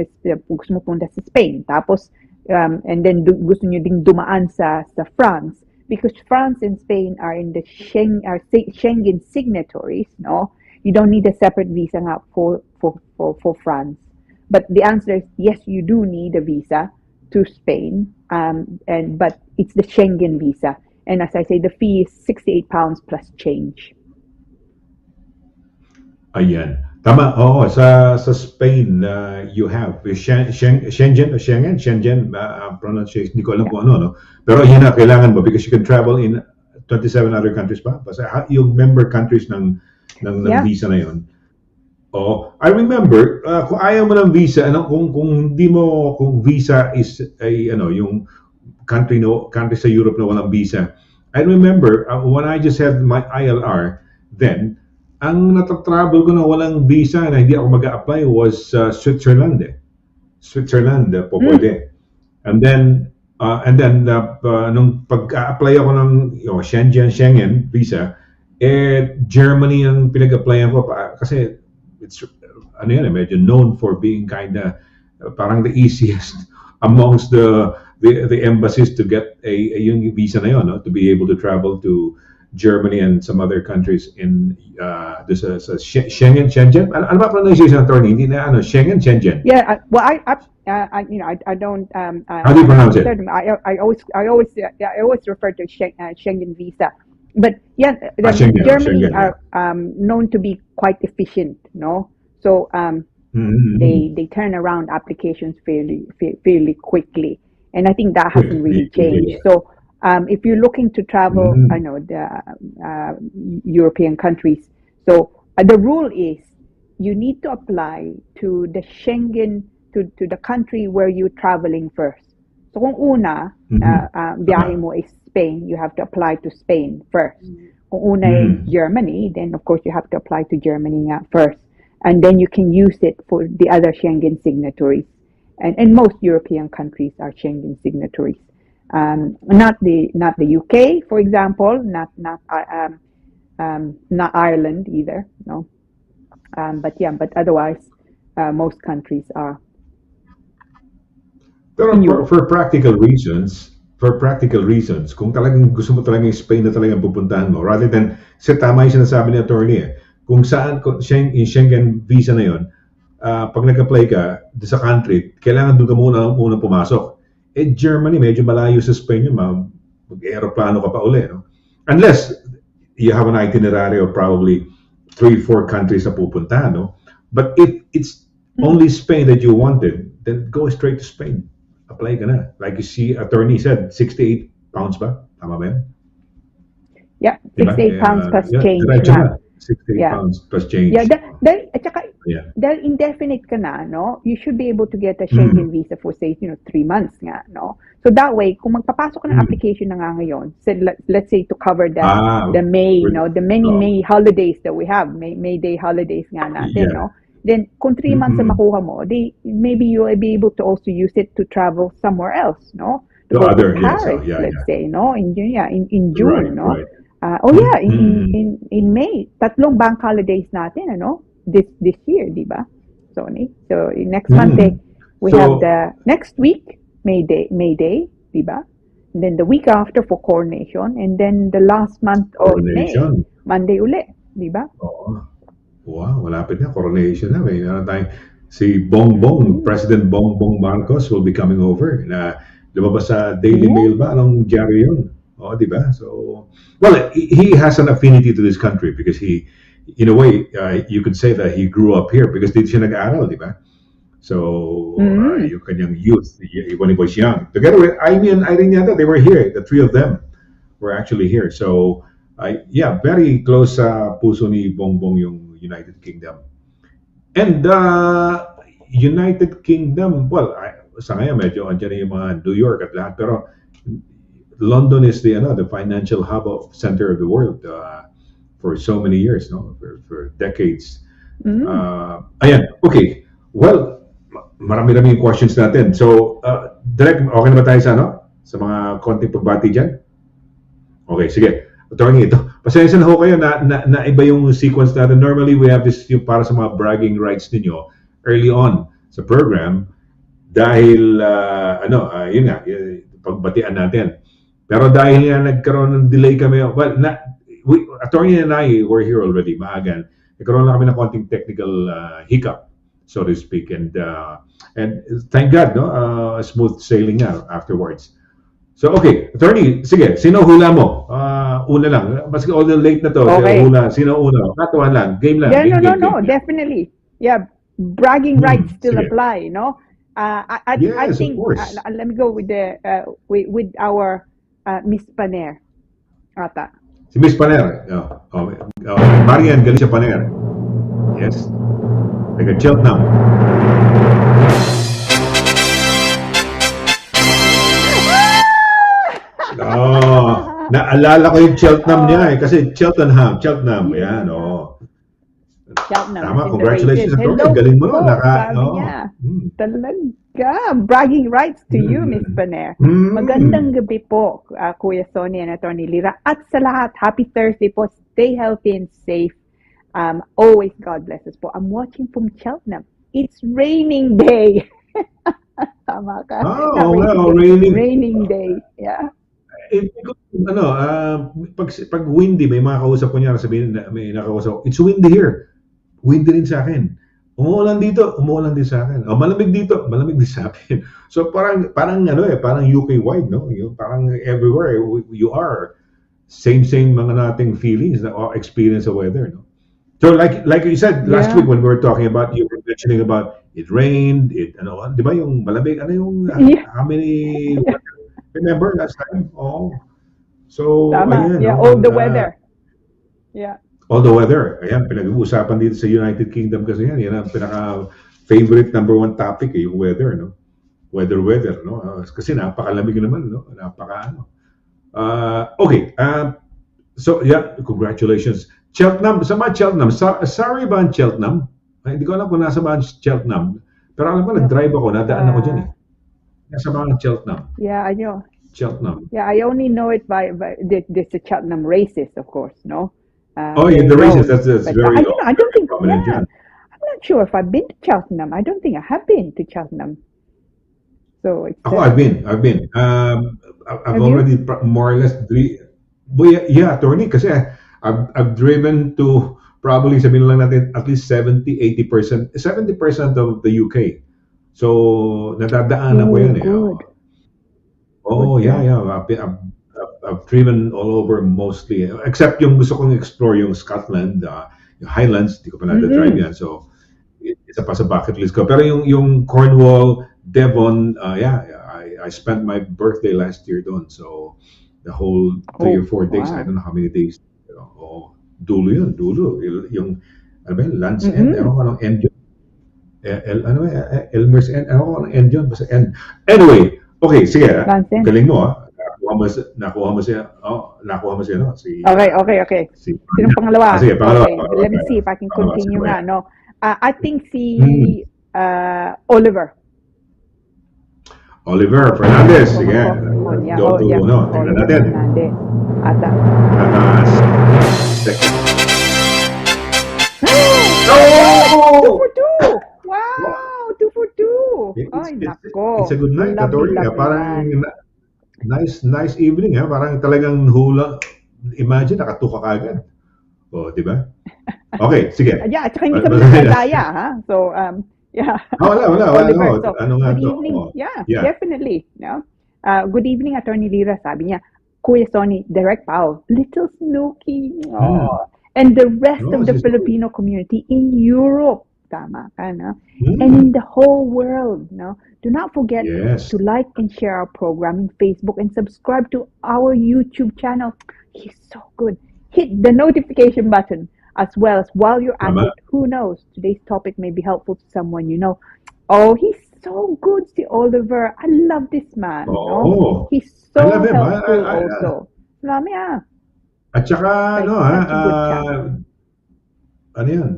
Speaker 3: gusto mo punta sa Spain, tapos and then gusto nyo ding dumaan sa France, because France and Spain are in the Schengen signatories, no? You don't need a separate visa nga for France. But the answer is yes, you do need a visa to Spain, but it's the Schengen visa. And as I say, the fee is £68 plus change.
Speaker 2: Ayan. Tama. Oo, sa Spain, you have Schengen pronunciation, hindi ko alam kung ano, no? Pero yan na, kailangan mo because you can travel in 27 other countries pa. Basta yung member countries ng visa na yun. Oh, I remember, kung ayaw mo ng visa, kung visa is yung country sa Europe na walang visa. I remember when I just had my ILR, then ang natatravel ko na walang visa na hindi ako mag-a-apply was Switzerland. Switzerland po pwede. And then nung pag-a-apply ako ng Schengen visa, Germany ang pinag-applyan ko kasi it's medyo known for being kinda parang the easiest amongst the embassies to get yung visa na yun, no? To be able to travel to Germany and some other countries in Schengen. Ano ba pronunciation, attorney? Hindi na Schengen.
Speaker 3: Yeah, well, I don't.
Speaker 2: How do you pronounce it?
Speaker 3: I always refer to Schengen visa, but yeah, Germany are known to be quite efficient, no? So they turn around applications fairly quickly, and I think that hasn't really changed. So. If you're looking to travel, I know the European countries. So the rule is you need to apply to the Schengen to the country where you're traveling first. So kung una biyahe mo is Spain, you have to apply to Spain first. Kung una is Germany, then of course you have to apply to Germany first, and then you can use it for the other Schengen signatories. And most European countries are Schengen signatories. Not the UK, for example, not Ireland either, no. But otherwise, most countries are.
Speaker 2: Pero
Speaker 3: You.
Speaker 2: for practical reasons, kung talagang gusto mo talagang Spain na talagang pupuntahan mo, rather than, kasi tama yung sinasabi ni attorney kung saan, yung Schengen visa na yun, pag nag-apply ka sa country, kailangan doon ka muna pumasok. Germany, medyo malayo sa Spain yun, mag-aeroplano ka pa uli, no? Unless you have an itinerary of probably 3-4 countries na pupuntahan, no? But if it's only Spain that you wanted, then go straight to Spain. Apply ka na. Like you see, attorney said, 68 pounds ba? Tama ba yun?
Speaker 3: Yeah,
Speaker 2: Diba?
Speaker 3: 68 pounds plus change
Speaker 2: diretso
Speaker 3: na.
Speaker 2: 68
Speaker 3: Yeah.
Speaker 2: pounds plus change.
Speaker 3: Yeah, at saka,
Speaker 2: Yeah.
Speaker 3: dahil indefinite ka na, no? You should be able to get a Schengen visa for, say, 3 months nga, no? So that way, kung magpapasok ka ng application na nga ngayon, so let's say to cover the May, no? The many May holidays that we have, May Day holidays nga natin,
Speaker 2: Yeah.
Speaker 3: no? Then, kung 3 months na makuha mo, maybe you will be able to also use it to travel somewhere else, no? To
Speaker 2: To
Speaker 3: go
Speaker 2: other,
Speaker 3: to
Speaker 2: yes,
Speaker 3: Paris,
Speaker 2: yeah,
Speaker 3: let's
Speaker 2: yeah.
Speaker 3: say, no? In June,
Speaker 2: Right,
Speaker 3: no?
Speaker 2: right.
Speaker 3: In May, 3 bank holidays natin, ano? This year, di ba? Sonny. So, next Monday, we have the next week, May Day, di ba? And then the week after for coronation, and then the last month of May,
Speaker 2: Coronation.
Speaker 3: Monday uli, di ba?
Speaker 2: Oo. Wow, malapit na. Coronation na. May tayong si Bongbong, President Bongbong Marcos will be coming over. Lumabas sa Daily Mail ba? Anong diaryo yun? Oh, di ba? So, well, he has an affinity to this country because he, in a way, you could say that he grew up here because dito siya nag-aaral, di ba? So, yung kanyang youth, when he was young. Together with Irene yata, they were here. The 3 of them were actually here. So, yeah, very close sa puso ni Bongbong yung United Kingdom. And United Kingdom, well, sa ngayon medyo andyan yung mga New York at lahat, pero London is the financial hub center of the world for so many years, no, for decades. Ayan, okay. Well, marami-rami yung questions natin. So, Direk, okay na ba tayo sa mga konting pagbati dyan? Okay, sige. Attorney, ito. Pasensya na ho kayo na iba yung sequence natin. Normally, we have this yung para sa mga bragging rights ninyo early on sa program dahil, yun nga, pagbatian natin. Pero dahil nagkaroon ng delay kami, well, attorney and I were here already, maagan. Nagkaroon lang kami ng konting technical hiccup, so to speak. And thank God, no? Smooth sailing nga afterwards. So, okay. Attorney, sige. Sino hula mo? Una lang. Maski all the late na to.
Speaker 3: Okay.
Speaker 2: Hula. Sino una? Katuan lang. Game lang.
Speaker 3: Yeah,
Speaker 2: game.
Speaker 3: no, definitely. Yeah, bragging rights still
Speaker 2: sige.
Speaker 3: apply, no? I
Speaker 2: Yes,
Speaker 3: think,
Speaker 2: of course.
Speaker 3: let me go with with our Miss Paner. Ata.
Speaker 2: Si Miss Paner. Marian Galicia Paner. Yes. Taga Cheltenham. Naalala ko yung Cheltenham niya kasi Cheltenham, yan,
Speaker 3: Cheltenham.
Speaker 2: Tama, congratulations.
Speaker 3: Hello,
Speaker 2: galing mo,
Speaker 3: sabi niya. Talaga. Bragging rights to you, Miss Paner. Magandang gabi po, Kuya Sonny and Attorney Lira. At sa lahat, happy Thursday po. Stay healthy and safe. Always God bless us po. I'm watching from Cheltenham. It's raining day. Tama ka. Raining day. Yeah.
Speaker 2: Pag windy, may mga kausap ko niya sabihin, may nakausap, it's windy here. Windy rin sa akin. Umuulan din sa akin. Malamig dito, malamig din sa akin. So parang UK wide, no? Yung parang everywhere you are, same mga nating feelings or experience of weather, no? So like you said last week when we were talking about, you were mentioning about it rained, di ba yung malamig, how many remember last time? So
Speaker 3: Tama.
Speaker 2: ayan,
Speaker 3: all the weather. Yeah.
Speaker 2: All the weather. Ayan, pinag-uusapan dito sa United Kingdom kasi yan ang pinaka-favorite number 1 topic, yung weather, no? Weather, no? Kasi napakalamig naman, no? Okay. So, yeah, congratulations. Cheltenham, sa mga Cheltenham, sorry ba ang Cheltenham? Hindi ko alam kung nasa ba ang Cheltenham. Pero alam ko, nag-drive ako, nadaan ako dyan eh. Nasa mga Cheltenham.
Speaker 3: Yeah, I know.
Speaker 2: Cheltenham.
Speaker 3: Yeah, I only know it by the Cheltenham races, of course, no?
Speaker 2: The races, that's very
Speaker 3: I don't think,
Speaker 2: prominent.
Speaker 3: I'm not not sure if I've been to Cheltenham. I don't think I have been to Cheltenham. So it's
Speaker 2: I've been. I've
Speaker 3: Have you?
Speaker 2: already more or less well, yeah, attorney, kasi I've driven to probably sabihin lang natin at least 70% of the UK. So nadadaanan ko
Speaker 3: Oh,
Speaker 2: yan eh.
Speaker 3: good.
Speaker 2: Oh,
Speaker 3: Good,
Speaker 2: yeah,
Speaker 3: good.
Speaker 2: yeah. I've driven all over mostly. Except yung gusto kong explore yung Scotland, yung Highlands, di ko pa nada-drive yan. So, isa pa sa bucket list ko. Pero yung Cornwall, Devon, yeah, I spent my birthday last year doon. So, the whole 3 or 4 days, I
Speaker 3: wow.
Speaker 2: don't know how many days. Oh, dulo yun, dulo. Yung, ano ba yun, Land's End, ewan ko anong end yun. Ano ba, Elmer's End, ewan ko anong end yun. Basta end. Anyway, okay, sige.
Speaker 3: Land's End.
Speaker 2: Galing mo, nakuha mo siya, no?
Speaker 3: Okay.
Speaker 2: Si
Speaker 3: Sinong pangalawa?
Speaker 2: sige, pangalawa.
Speaker 3: Okay, let me see if I can
Speaker 2: Pangalawa,
Speaker 3: continue
Speaker 2: sige.
Speaker 3: nga, no? I think si Oliver.
Speaker 2: Oliver Fernandez, sige.
Speaker 3: Yeah,
Speaker 2: Go to,
Speaker 3: yeah.
Speaker 2: no? Tingnan
Speaker 3: Oliver
Speaker 2: natin.
Speaker 3: Fernandez. Ata.
Speaker 2: Oh!
Speaker 3: 2 for 2! Wow! 2 for 2! Ay, nako.
Speaker 2: It's a good night,
Speaker 3: Lovely,
Speaker 2: Tori.
Speaker 3: lovely
Speaker 2: Parang
Speaker 3: man.
Speaker 2: nice evening, ha? Parang talagang hula. Imagine, nakatuka ka agad. Oh, di ba? Okay, sige.
Speaker 3: Yeah, at saka hindi kami nagdaya, ha? So, yeah.
Speaker 2: Wala.
Speaker 3: Oliver, so,
Speaker 2: Ano nga
Speaker 3: good
Speaker 2: to?
Speaker 3: evening.
Speaker 2: Oh,
Speaker 3: Yeah,
Speaker 2: yeah.
Speaker 3: definitely. No? Good evening, Attorney Lira. Sabi niya, Kuya Sonny, Direct Pao, Little Snooky. Oh. And the rest
Speaker 2: Oh,
Speaker 3: of the
Speaker 2: she's
Speaker 3: Filipino community in Europe. Tama ka, no?
Speaker 2: Mm.
Speaker 3: And in the whole world, no? Do not forget
Speaker 2: Yes.
Speaker 3: to like and share our program in Facebook and subscribe to our YouTube channel. He's so good. Hit the notification button as well as while you're at
Speaker 2: Tama.
Speaker 3: it. Who knows? Today's topic may be helpful to someone you know. Oh, he's so good, si Oliver. I love this man.
Speaker 2: Oh,
Speaker 3: no? He's
Speaker 2: I
Speaker 3: so
Speaker 2: love him.
Speaker 3: helpful
Speaker 2: I-
Speaker 3: also. Marami
Speaker 2: At saka,
Speaker 3: Like,
Speaker 2: ano,
Speaker 3: such a good chap.
Speaker 2: ano yan,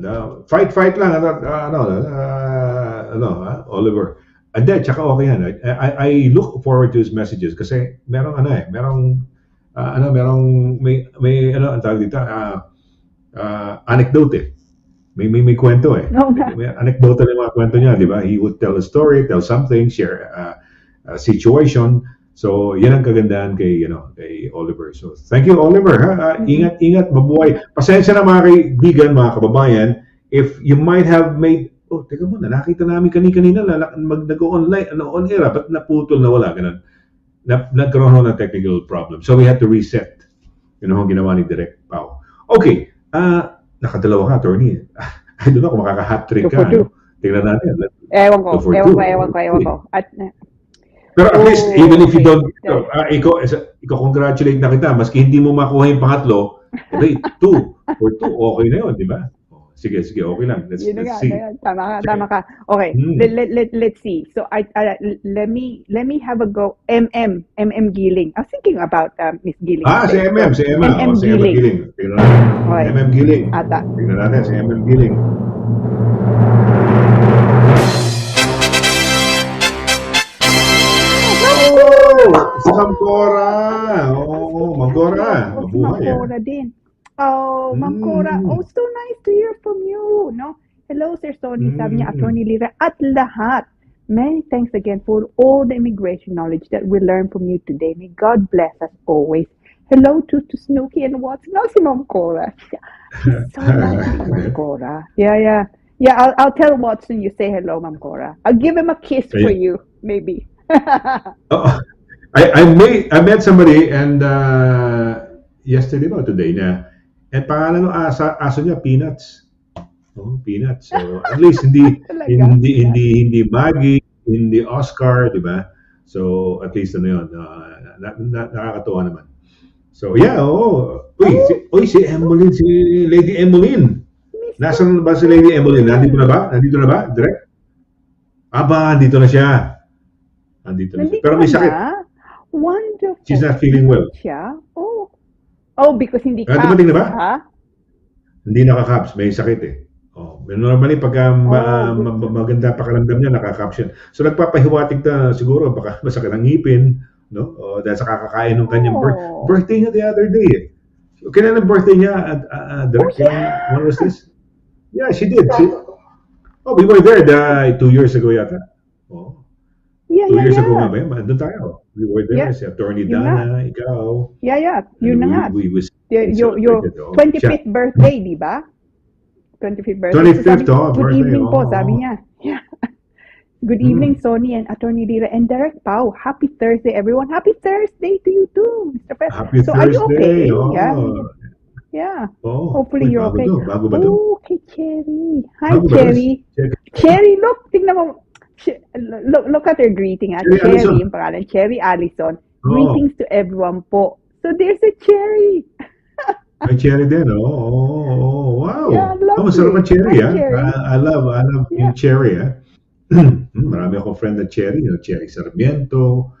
Speaker 2: fight lang, Oliver. And then, tsaka okay yan. I look forward to his messages kasi merong ang tawag dito, anecdote eh. May kwento eh.
Speaker 3: Oo nga.
Speaker 2: May anecdote yung mga kwento niya, di ba? He would tell a story, tell something, share a situation. So, yan ang kagandahan kay Oliver. So, thank you, Oliver. Ha? Ingat, mabuhay. Pasensya na mga kaibigan, mga kababayan, if you might have made, teka muna, nakita namin kanina nag-online, on air, but naputol na wala, ganun. Nagkaroon ng technical problem. So, we had to reset. Yun ang ginawa ni Direct Pao. Okay, nakadalawa ka, attorney. I don't know kung makaka-hat-trick
Speaker 3: 2
Speaker 2: ka.
Speaker 3: for 2.
Speaker 2: Tingnan natin.
Speaker 3: Ewan ko.
Speaker 2: 2 for 2.
Speaker 3: At,
Speaker 2: Pero at least, even if you
Speaker 3: okay.
Speaker 2: don't, ikaw congratulate na kita, maski hindi mo makuha yung pangatlo, okay, 2 for 2, okay na yun, di ba? Sige, okay lang. Let's
Speaker 3: Yun na nga,
Speaker 2: see.
Speaker 3: tama ka. Okay, let's see. So let me have a go. MM Giling. I was thinking about Miss Giling.
Speaker 2: Si MM. Si MM Giling. Tingnan natin.
Speaker 3: Okay.
Speaker 2: MM Giling.
Speaker 3: Ata.
Speaker 2: Tingnan natin si MM Giling. Si Mangkora. Mangkora. Mabuhay.
Speaker 3: Mangkora din. Oh, Mangkora. Oh, so nice to hear from you. No? Hello, Sir Sonny. Sabi niya, Attorney Lira. At lahat. Many thanks again for all the immigration knowledge that we learned from you today. May God bless us always. Hello to Snooki and Watson. No, si Mangkora. She's so nice, Mangkora. Yeah. I'll tell Watson you say hello, Mangkora. I'll give him a kiss for you, maybe.
Speaker 2: I met somebody and yesterday or today na and pangalan ng aso niya Peanuts. Peanuts. So at least hindi Maggie, hindi Oscar, di ba? So at least ano yun, nakakatuwa naman. So yeah, si Emmeline, si Lady Emmeline. Nasaan ba si Lady Emmeline? Nandito na ba? Direct? Nandito na siya. Pero may sakit.
Speaker 3: Wonderful.
Speaker 2: She's not feeling well.
Speaker 3: Siya? Oh, because hindi ka.
Speaker 2: Dumating na ba?
Speaker 3: Ha?
Speaker 2: Hindi nakakaps, may sakit eh. Normally pagka maganda pakiramdam niya, nakakaps yan. So nagpapahiwatig na siguro baka masakit ang ngipin, no? Dahil sa kakakain ng kanyang birthday niya the other day eh. So, kailan ang birthday niya? When was this? Yeah, she did. Oh, we were there 2 years ago yata. Oh,
Speaker 3: Yeah,
Speaker 2: 2 years ago
Speaker 3: yeah.
Speaker 2: nga ba yun? Andun tayo. We were there,
Speaker 3: Yeah,
Speaker 2: si Attorney
Speaker 3: yun nga.
Speaker 2: Dana, ikaw,
Speaker 3: Yeah.
Speaker 2: and
Speaker 3: Yun na nga.
Speaker 2: we
Speaker 3: Your
Speaker 2: celebrated. Oh, siya.
Speaker 3: 25th birthday, di ba? 25th birthday. So
Speaker 2: 25th,
Speaker 3: sabi,
Speaker 2: oh,
Speaker 3: good
Speaker 2: birthday.
Speaker 3: evening po,
Speaker 2: Oh,
Speaker 3: sabi
Speaker 2: oh.
Speaker 3: niya. Yeah. Good
Speaker 2: Hmm.
Speaker 3: evening, Sonny and Attorney Lira and Derek Pau. Happy Thursday, everyone. Happy Thursday to you too, Mr. Fest.
Speaker 2: Happy
Speaker 3: So are you
Speaker 2: Thursday.
Speaker 3: okay? Yeah.
Speaker 2: Oh,
Speaker 3: Yeah.
Speaker 2: oh.
Speaker 3: Hopefully
Speaker 2: Uy,
Speaker 3: you're
Speaker 2: bago
Speaker 3: okay.
Speaker 2: to. Bago ba to?
Speaker 3: Oh, kay Cherry. Hi,
Speaker 2: Bago ba to?
Speaker 3: Cherry.
Speaker 2: Check.
Speaker 3: Cherry, look. Tingnan mo. Look at her greeting.
Speaker 2: Cherry
Speaker 3: Cherry,
Speaker 2: Allison.
Speaker 3: yung pangalan. Cherry Allison.
Speaker 2: Oh,
Speaker 3: Greetings to everyone po. So there's a Cherry.
Speaker 2: may cherry din. Oh, wow.
Speaker 3: Yeah,
Speaker 2: Oh, masarap ang
Speaker 3: lovely.
Speaker 2: cherry,
Speaker 3: Hi,
Speaker 2: ah.
Speaker 3: Cherry.
Speaker 2: I love
Speaker 3: Yeah.
Speaker 2: yung cherry, ah. Marami akong friend na cherry. Cherry Sarmiento,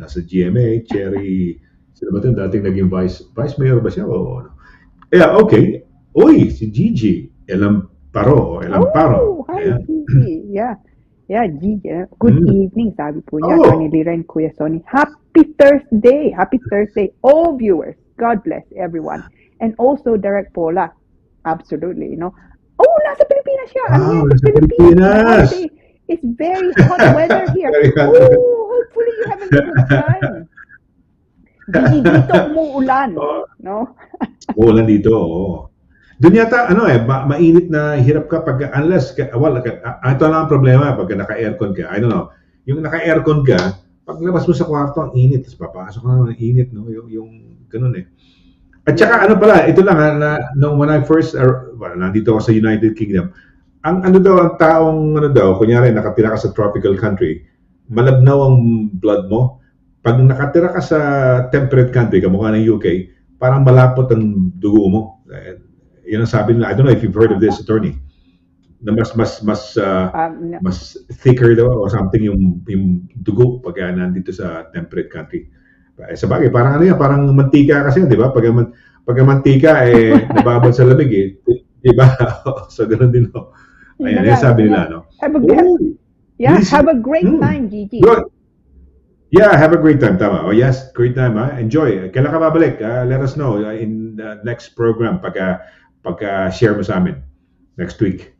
Speaker 2: nasa GMA, cherry, sino ba ito? Dating naging vice mayor ba siya? O ano? Yeah, okay. Uy, si Gigi. Elamparo.
Speaker 3: Oh, hi,
Speaker 2: Ayan.
Speaker 3: Gigi. Yeah. Yeah, Gigi. Good
Speaker 2: Mm.
Speaker 3: evening, sabi po niya.
Speaker 2: Oh,
Speaker 3: Attorney Lira and Kuya Sonny. Happy Thursday. Happy Thursday, all viewers. God bless everyone. And also, Derek Paula. Absolutely, you know. Oh, nasa Pilipinas siya. Ano
Speaker 2: wow,
Speaker 3: yan?
Speaker 2: nasa
Speaker 3: Philippines.
Speaker 2: Pilipinas.
Speaker 3: Holiday. It's very hot weather here.
Speaker 2: Very hot.
Speaker 3: Oh, hopefully you're having a good time. Gigi, dito umuulan.
Speaker 2: Oh,
Speaker 3: No?
Speaker 2: uulan dito, oo. Doon yata, mainit na hirap ka pag, ito lang ang problema pag naka-aircon ka. I don't know. Yung naka-aircon ka, paglabas mo sa kwarto, ang init. Tapos papasok ka naman, ang init, no? Yung ganun eh. At saka ito lang ha, when I first, nandito ako sa United Kingdom, ang taong, kunyari nakatira ka sa tropical country, malabnaw ang blood mo. Pag nakatira ka sa temperate country, kamukha ng UK, parang malapot ang dugo mo. Yun ang sabi nila. I don't know if you've heard of this, attorney. Na mas thicker daw or something yung dugo pag nandito sa temperate country. Sa bagay, parang parang mantika kasi, di ba? Pag mantika, nababad sa lamig, di ba? So, ganun din, no? Ayan, yan sabi nila, no?
Speaker 3: Have a great time, Gigi.
Speaker 2: Good. Yeah, have a great time, tama. Oh, yes, great time, ha? Enjoy. Kailan ka babalik? Let us know in the next program pagka-share mo sa amin next week.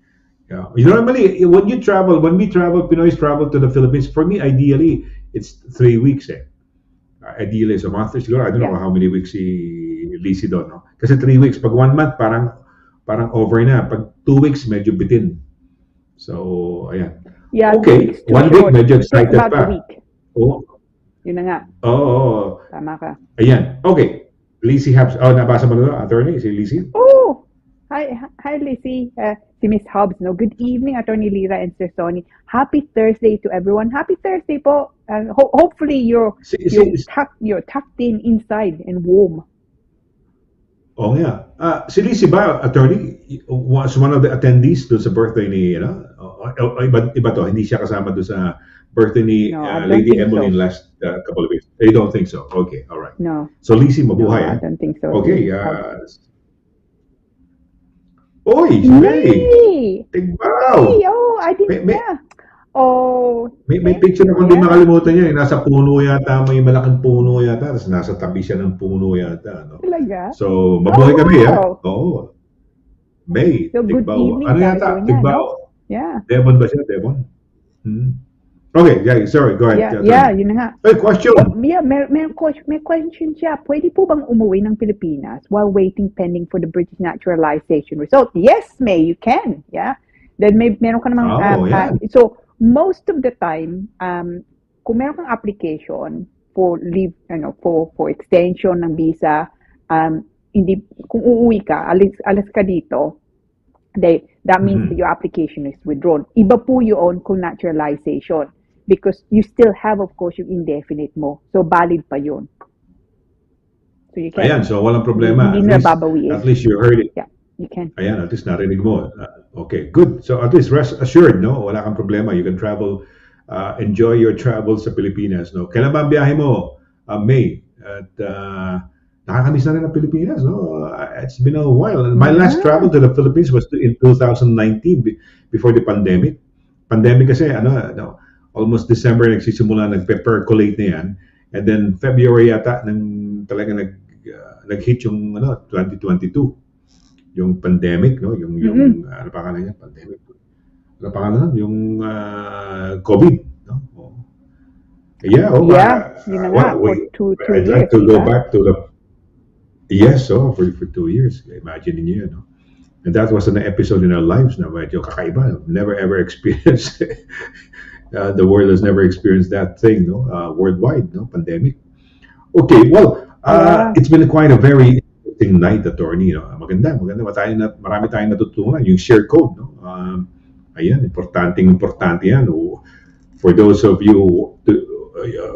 Speaker 2: Yeah. Normally, when we travel, Pinoys travel to the Philippines, for me, ideally, it's 3 weeks, eh. Ideally, it's a month. Siguro, I don't know how many weeks si Lizzie doon, no? Kasi 3 weeks. Pag 1 month, parang over na. Pag 2 weeks, medyo bitin. So, ayan.
Speaker 3: Yeah,
Speaker 2: okay, 1 week, medyo excited
Speaker 3: about
Speaker 2: pa.
Speaker 3: a week.
Speaker 2: Oh.
Speaker 3: Yun na nga.
Speaker 2: Oo.
Speaker 3: Tama ka.
Speaker 2: Ayan. Okay. Lizzie Habs. Oh, nabasa mo na, attorney? Si Lizzie?
Speaker 3: Oh! Hi, Lizzie. Si Miss Hobbs. No? Good evening, Attorney Lira and Sir Sonny. Happy Thursday to everyone. Happy Thursday po. Hopefully you're tucked in inside and warm.
Speaker 2: Oo nga. Si Lizzie ba, attorney, was one of the attendees doon sa birthday ni, iba to, hindi siya kasama doon sa birthday ni Lady Emily last couple of weeks. You don't think so? Okay, all right.
Speaker 3: No.
Speaker 2: So Lizzie, mabuhay.
Speaker 3: No, I don't think so.
Speaker 2: Okay. Oy, May! Tigbaw!
Speaker 3: Hey, oh, I didn't, yeah. Oh.
Speaker 2: May picture ako din nakalimutan niya. Nasa puno yata, may malaking puno yata. Tapos nasa tabi siya ng puno yata. No?
Speaker 3: Talaga?
Speaker 2: So, mabuhay kami, ha?
Speaker 3: Wow.
Speaker 2: Oo. May,
Speaker 3: So, good
Speaker 2: Tigbaw.
Speaker 3: evening,
Speaker 2: Ano yata?
Speaker 3: sabi niya,
Speaker 2: Tigbaw.
Speaker 3: no? Yeah.
Speaker 2: Devon ba siya? Devon? Okay, yeah, sorry. Go ahead.
Speaker 3: Yeah, yun na nga.
Speaker 2: Hey, question.
Speaker 3: Yeah, may question siya. Pwede po bang umuwi ng Pilipinas while waiting pending for the British naturalization result? Yes, May, you can. Yeah. Then meron ka namang so most of the time, kung meron kang application for leave, for extension ng visa, hindi kung uuwi ka, alis ka dito, that means that your application is withdrawn. Iba po yun kung naturalization. Because you still have, of course, yung indefinite mo. So, valid pa yun. So, you can.
Speaker 2: Ayan, so walang problema.
Speaker 3: Hindi na babawiin.
Speaker 2: At least you heard it.
Speaker 3: Yeah, you can.
Speaker 2: Ayan, at least narinig mo. Okay, good. So, at least rest assured, no? Wala kang problema. You can travel, enjoy your travel sa Pilipinas, no? Kailan ba ang biyahe mo? May. At nakakamiss na rin ang Pilipinas, no? It's been a while. My last travel to the Philippines was in 2019, before the pandemic. Pandemic kasi, almost December nagsisimula, nagpe-percolate na yan. And then February yata talaga nag-hit yung 2022. Yung pandemic, no? Yung ano pa kala niya, pandemic. Ano pangalan nun? Yung COVID. No? Yeah,
Speaker 3: yun na nga, for two
Speaker 2: I'd
Speaker 3: years,
Speaker 2: like to go
Speaker 3: diba?
Speaker 2: back to the, yes, for 2 years. Imagine niyo, no? And that was an episode in our lives na medyo kakaiba. Never ever experienced, the world has never experienced that thing, no? Worldwide, no? Pandemic. Okay, well,
Speaker 3: Yeah.
Speaker 2: it's been quite a very interesting night, attorney. No? Maganda. Marami tayong natutunan. Yung share code, no? Ayan, importante yan. For those of you,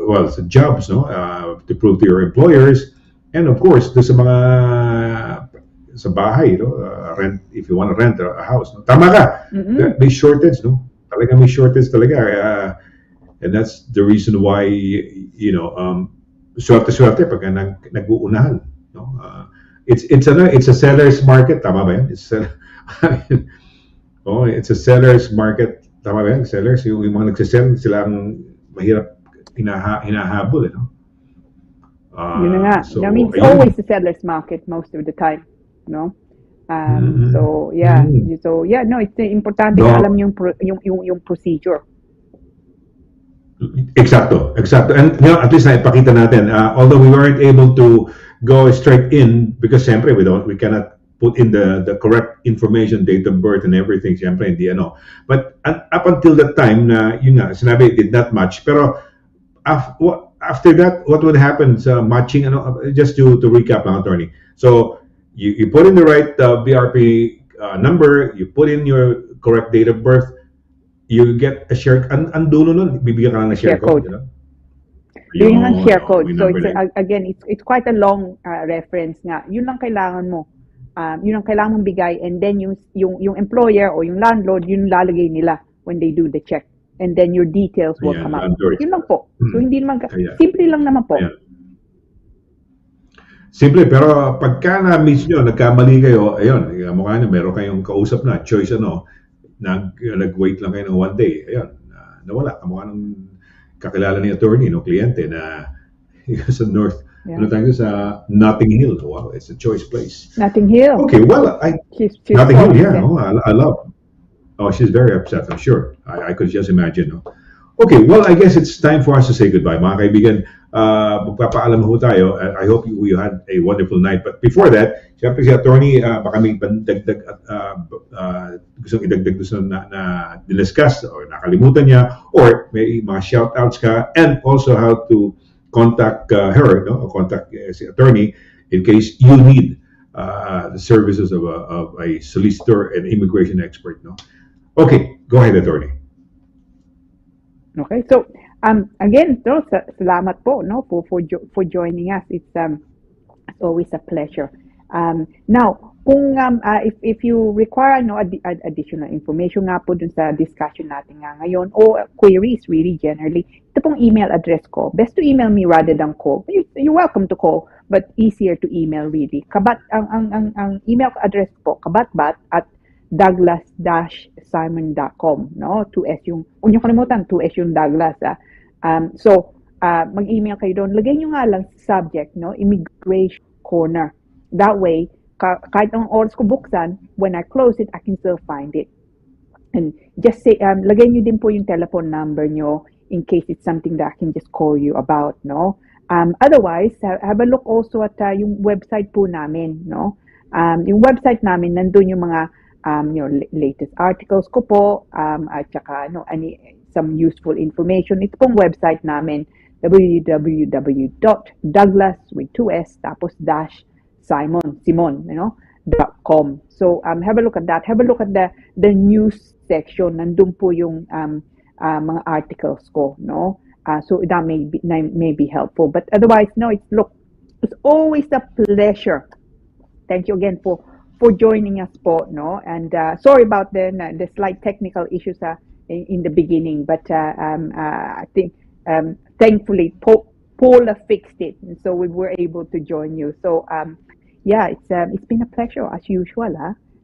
Speaker 2: well, sa jobs, no? To prove to your employers, and of course, sa mga sa bahay, no? Rent, if you want to rent a house. No? Tama ka. May shortage, no? Talaga may shortage talaga. And that's the reason why, swerte pag nag-uunahan, no? It's a seller's market, tama ba yan? It's a seller's market, tama ba yan? Sellers, yung mga nagsisell, sila ang mahirap hinahabol, no?
Speaker 3: Yun na nga.
Speaker 2: So,
Speaker 3: I mean, it's
Speaker 2: ayun.
Speaker 3: always the seller's market most of the time, no? So yeah, no, it's importante
Speaker 2: No.
Speaker 3: na alam yung procedure.
Speaker 2: Exacto. And at least naipakita natin, although we weren't able to go straight in because siyempre we cannot put in the correct information, date of birth and everything, siyempre hindi ano. But up until that time na yun nga, sinabi it did not match. Pero after that, what would happen sa matching, just to recap lang, attorney. So you put in the right BRP number, you put in your correct date of birth, you get a share, ang dulo nun, bibigyan ka lang ng share code. You know?
Speaker 3: Yun ang share code.
Speaker 2: May
Speaker 3: So
Speaker 2: number
Speaker 3: it's,
Speaker 2: lang.
Speaker 3: again, it's quite a long reference nga. Yun lang kailangan mo. Yun ang kailangan mong bigay, and then yung employer o yung landlord, yun lalagay nila when they do the check. And then your details will
Speaker 2: Ayan,
Speaker 3: come out.
Speaker 2: landlord.
Speaker 3: Yun lang po. So hindi naman,
Speaker 2: Ayan.
Speaker 3: simple lang naman po.
Speaker 2: Ayan. Simple, pero pagka na-miss nyo, nagkamali kayo, ayun, mukha nyo, meron kayong kausap na, choice nag-wait lang kayo ng 1 day, ayun, nawala. Kamukha ng kakilala ni attorney, no, kliyente na sa North, sa Notting Hill. Wow, it's a choice place.
Speaker 3: Notting Hill.
Speaker 2: Okay, well,
Speaker 3: She's
Speaker 2: Notting
Speaker 3: so
Speaker 2: Hill, yeah,
Speaker 3: upset.
Speaker 2: no, I love. Oh, she's very upset, I'm sure. I could just imagine, no. Okay, well, I guess it's time for us to say goodbye, mga kaibigan. Magpapaalam ho tayo. I hope you had a wonderful night. But before that, siyempre si attorney, baka may dagdag gustong idagdag na diniscuss or nakalimutan niya, or may mga shout-outs ka, and also how to contact her, no? Or contact si attorney in case you need the services of a solicitor and immigration expert, no? Okay, go ahead, attorney.
Speaker 3: Okay, so again, so salamat po, no, for joining us. It's always a pleasure. Now, kung if you require additional information nga po dun sa discussion natin nga ngayon, o queries really generally, ito pong email address ko. Best to email me rather than call. You're welcome to call, but easier to email really. Ang email address po, kabatbat at douglas-simon.com, no? 2S yung, huwag niyo kalimutan, 2S yung Douglas, So, mag-email kayo doon. Lagay nyo nga lang sa subject, no? Immigration Corner. That way, kahit ang oras ko buksan, when I close it, I can still find it. And just say, lagay nyo din po yung telephone number nyo in case it's something that I can just call you about, no? Otherwise, have a look also at yung website po namin, no? Yung website namin, nandun yung mga latest articles ko po, at saka some useful information. Ito pong website namin, www.douglas with 2S tapos dash Simon, .com. So have a look at that. Have a look at the news section. Nandun po yung mga articles ko, no? So that may be helpful. But otherwise, no, it's always a pleasure. Thank you again for joining us po, no? And sorry about the slight technical issues in the beginning, but I think thankfully Paula fixed it, and so we were able to join you. So yeah, it's been a pleasure as usual,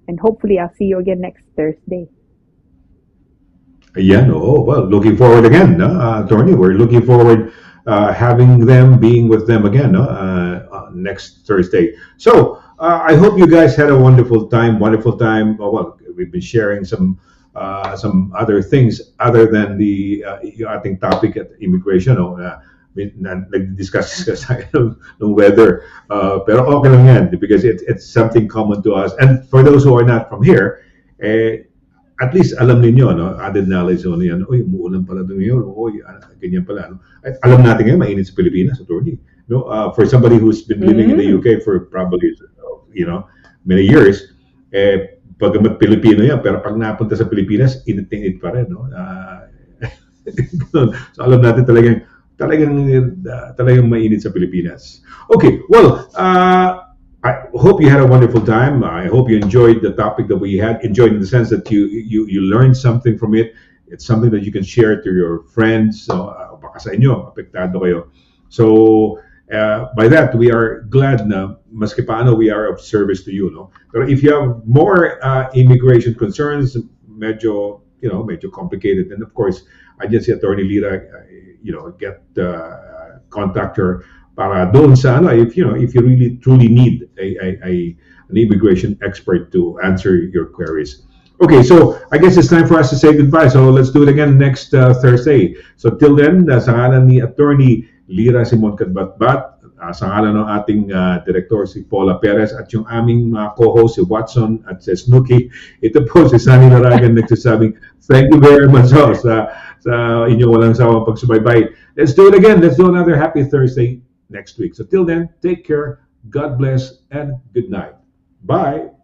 Speaker 3: and hopefully I'll see you again next Thursday.
Speaker 2: Yeah, well, looking forward again, no? Attorney, we're looking forward being with them again, no? Next Thursday. So I hope you guys had a wonderful time. Well, we've been sharing some some other things other than yung ating topic at immigration. Nag-discuss tayo ng weather. Pero okay lang yan because it's something common to us. And for those who are not from here, at least alam ninyo, no? Added knowledge on yan. Uy, umuulan pala doon ngayon. Uy, ganyan pala. No? At alam natin ngayon, mainit sa Pilipinas, attorney. No? For somebody who's been living in the UK for probably, many years, pagamat Pilipino yan, pero pag napunta sa Pilipinas, init pa rin. No? So alam natin talagang mainit sa Pilipinas. Okay, well, I hope you had a wonderful time. I hope you enjoyed the topic that we had. Enjoyed in the sense that you learned something from it. It's something that you can share to your friends. So, baka sa inyo, apektado kayo. So, by that, we are glad na maski paano we are of service to you. No? Pero if you have more immigration concerns, medyo complicated. And of course, I just see Attorney Lira, contact her para doon sa if you really truly need an immigration expert to answer your queries. Okay, so I guess it's time for us to say goodbye. So let's do it again next Thursday. So till then, sa ngalan ni Attorney Lira Simon CABATBAT, sa ngalan ng ating director si Paula Perez at yung aming co-host si Watson at si Snooki, ito po si Sonny LARAGAN nagsasabing thank you very much sa inyong walang sawang pagsubaybay. Let's do it again. Let's do another happy Thursday next week. So till then, take care, God bless, and good night. Bye.